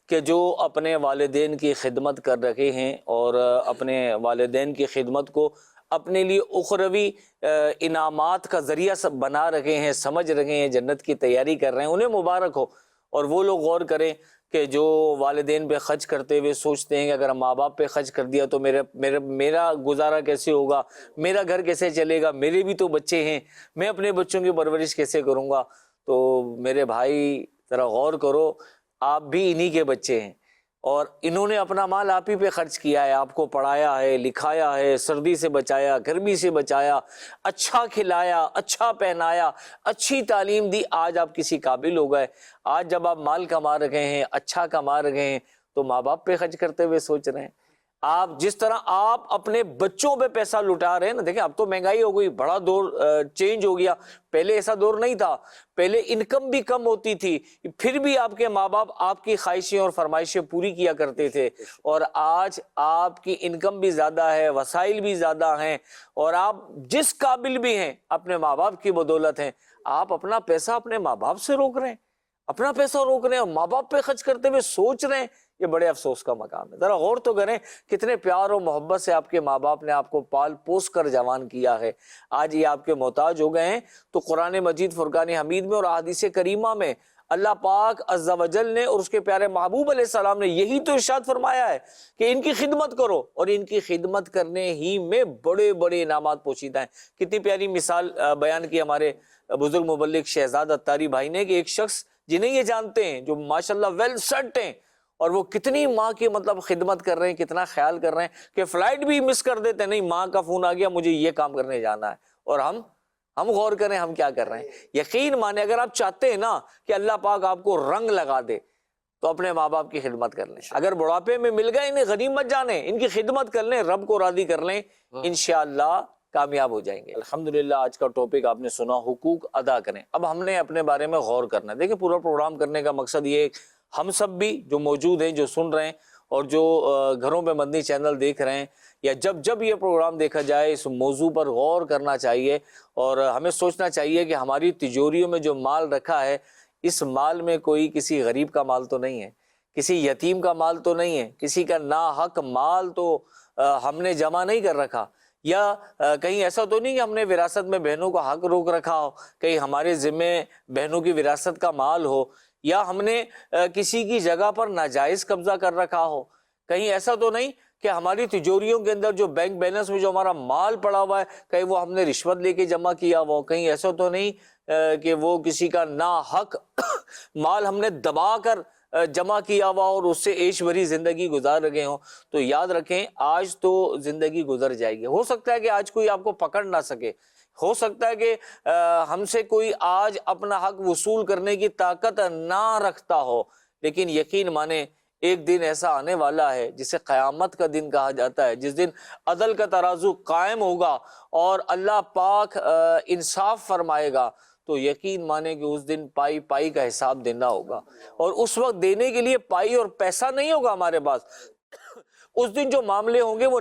کہ جو اپنے والدین کی خدمت کر رہے ہیں اور اپنے والدین کی خدمت کو اپنے لیے اخروی انعامات کا ذریعہ بنا رہے ہیں، سمجھ رہے ہیں، جنت کی تیاری کر رہے ہیں، انہیں مبارک ہو۔ اور وہ لوگ غور کریں کہ جو والدین پہ خرچ کرتے ہوئے سوچتے ہیں کہ اگر ماں باپ پہ خرچ کر دیا تو میرا گزارا کیسے ہوگا، میرا گھر کیسے چلے گا، میرے بھی تو بچے ہیں، میں اپنے بچوں کی پرورش کیسے کروں گا۔ تو میرے بھائی ذرا غور کرو، آپ بھی انہی کے بچے ہیں اور انہوں نے اپنا مال آپ ہی پہ خرچ کیا ہے، آپ کو پڑھایا ہے، لکھایا ہے، سردی سے بچایا، گرمی سے بچایا، اچھا کھلایا، اچھا پہنایا، اچھی تعلیم دی، آج آپ کسی قابل ہو گئے۔ آج جب آپ مال کما رہے ہیں، اچھا کما رہے ہیں، تو ماں باپ پہ خرچ کرتے ہوئے سوچ رہے ہیں۔ آپ جس طرح آپ اپنے بچوں پہ پیسہ لٹا رہے ہیں نا، دیکھیں اب تو مہنگائی ہو گئی، بڑا دور چینج ہو گیا، پہلے ایسا دور نہیں تھا، پہلے انکم بھی کم ہوتی تھی، پھر بھی آپ کے ماں باپ آپ کی خواہشیں اور فرمائشیں پوری کیا کرتے تھے، اور آج آپ کی انکم بھی زیادہ ہے، وسائل بھی زیادہ ہیں، اور آپ جس قابل بھی ہیں اپنے ماں باپ کی بدولت ہیں، آپ اپنا پیسہ اپنے ماں باپ سے روک رہے ہیں، اپنا پیسہ روک رہے ہیں اور ماں باپ پہ خرچ کرتے ہوئے سوچ رہے ہیں۔ یہ بڑے افسوس کا مقام ہے۔ ذرا غور تو کریں کتنے پیار اور محبت سے آپ کے ماں باپ نے آپ کو پال پوس کر جوان کیا ہے، آج یہ آپ کے محتاج ہو گئے ہیں۔ تو قرآن مجید فرقان حمید میں اور احادیث کریمہ میں اللہ پاک عز و جل نے اور اس کے پیارے محبوب علیہ السلام نے یہی تو ارشاد فرمایا ہے کہ ان کی خدمت کرو، اور ان کی خدمت کرنے ہی میں بڑے بڑے انعامات پوشیدہ ہیں۔ کتنی پیاری مثال بیان کی ہمارے بزرگ مبلغ شہزاد اتاری بھائی نے کہ ایک شخص جنہیں یہ جانتے ہیں، جو ماشاءاللہ ویل سیٹ ہیں، اور وہ کتنی ماں کی مطلب خدمت کر رہے ہیں، کتنا خیال کر رہے ہیں کہ فلائٹ بھی مس کر دیتے ہیں، نہیں ماں کا فون آ گیا مجھے یہ کام کرنے جانا ہے، اور ہم غور کریں ہم کیا کر رہے ہیں۔ یقین مانے اگر آپ چاہتے ہیں نا کہ اللہ پاک آپ کو رنگ لگا دے تو اپنے ماں باپ کی خدمت کر لیں، اگر بڑھاپے میں مل گئے انہیں غنیمت جانیں، ان کی خدمت کر لیں، رب کو راضی کر لیں، انشاءاللہ کامیاب ہو جائیں گے۔ الحمدللہ آج کا ٹاپک آپ نے سنا، حقوق ادا کریں۔ اب ہم نے اپنے بارے میں غور کرنا ہے۔ دیکھیں پورا پروگرام کرنے کا مقصد یہ ہے ہم سب بھی جو موجود ہیں، جو سن رہے ہیں، اور جو گھروں پہ مدنی چینل دیکھ رہے ہیں، یا جب یہ پروگرام دیکھا جائے اس موضوع پر غور کرنا چاہیے، اور ہمیں سوچنا چاہیے کہ ہماری تجوریوں میں جو مال رکھا ہے، اس مال میں کوئی کسی غریب کا مال تو نہیں ہے، کسی یتیم کا مال تو نہیں ہے، کسی کا ناحق مال تو ہم نے جمع نہیں کر رکھا، یا کہیں ایسا تو نہیں کہ ہم نے وراثت میں بہنوں کا حق روک رکھا ہو، کہیں ہمارے ذمے بہنوں کی وراثت کا مال ہو، یا ہم نے کسی کی جگہ پر ناجائز قبضہ کر رکھا ہو، کہیں ایسا تو نہیں کہ ہماری تجوریوں کے اندر جو بینک بیلنس میں جو ہمارا مال پڑا ہوا ہے کہیں وہ ہم نے رشوت لے کے جمع کیا ہوا ہو، کہیں ایسا تو نہیں کہ وہ کسی کا ناحق مال ہم نے دبا کر جمع کیا ہوا اور اس سے عیش بھری زندگی گزار رہے ہوں۔ تو یاد رکھیں آج تو زندگی گزر جائے گی، ہو سکتا ہے کہ آج کوئی آپ کو پکڑ نہ سکے، ہو سکتا ہے کہ ہم سے کوئی آج اپنا حق وصول کرنے کی طاقت نہ رکھتا ہو، لیکن یقین مانیں ایک دن ایسا آنے والا ہے جسے قیامت کا دن کہا جاتا ہے، جس دن عدل کا ترازو قائم ہوگا اور اللہ پاک انصاف فرمائے گا، تو یقین مانے کہ اس دن پائی پائی کا حساب دینا ہوگا، اور اس وقت دینے کے لیے پائی اور پیسہ نہیں ہوگا ہمارے پاس۔ اس دن جو معاملے ہوں گے وہ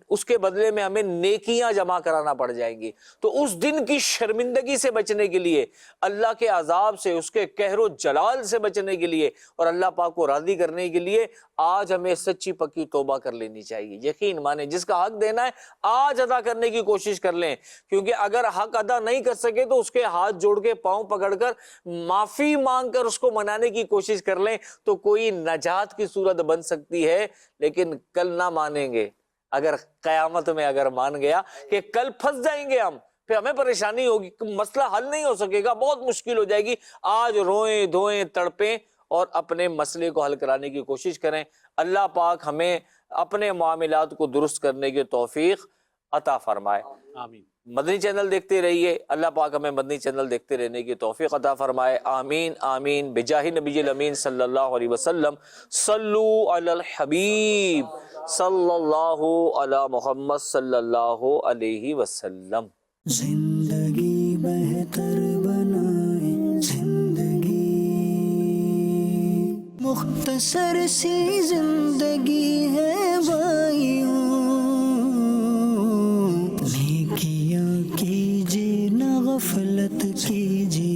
اس کے بدلے میں ہمیں نیکیاں جمع کرانا پڑ جائیں گی۔ تو اس دن کی شرمندگی سے بچنے کے لیے، اللہ کے عذاب سے، اس کے قہر و جلال سے بچنے کے لیے اور اللہ پاک کو راضی کرنے کے لیے آج ہمیں سچی پکی توبہ کر لینی چاہیے۔ یقین مانیں جس کا حق دینا ہے آج ادا کرنے کی کوشش کر لیں، کیونکہ اگر حق ادا نہیں کر سکے تو اس کے ہاتھ جوڑ کے پاؤں پکڑ کر معافی مانگ کر اس کو منانے کی کوشش کر لیں، تو کوئی نجات کی صورت بن سکتی ہے۔ لیکن کل نہ مانیں گے، اگر قیامت میں اگر مان گیا کہ کل پھنس جائیں گے ہم، پھر ہمیں پریشانی ہوگی، مسئلہ حل نہیں ہو سکے گا، بہت مشکل ہو جائے گی۔ آج روئیں دھوئیں تڑپیں اور اپنے مسئلے کو حل کرانے کی کوشش کریں۔ اللہ پاک ہمیں اپنے معاملات کو درست کرنے کی توفیق عطا فرمائے۔ آمین۔ مدنی چینل دیکھتے رہیے، اللہ پاک ہمیں مدنی چینل دیکھتے رہنے کی توفیق عطا فرمائے۔ آمین آمین بجاہ نبی الامین صلی اللہ علیہ وسلم۔ صلو علی الحبیب صلی اللہ علی محمد صلی اللہ علیہ وسلم۔ زندگی بہتر بنائے زندگی، مختصر سی زندگی ہے بھائیوں، نیکیاں کیجیے نہ غفلت کیجیے۔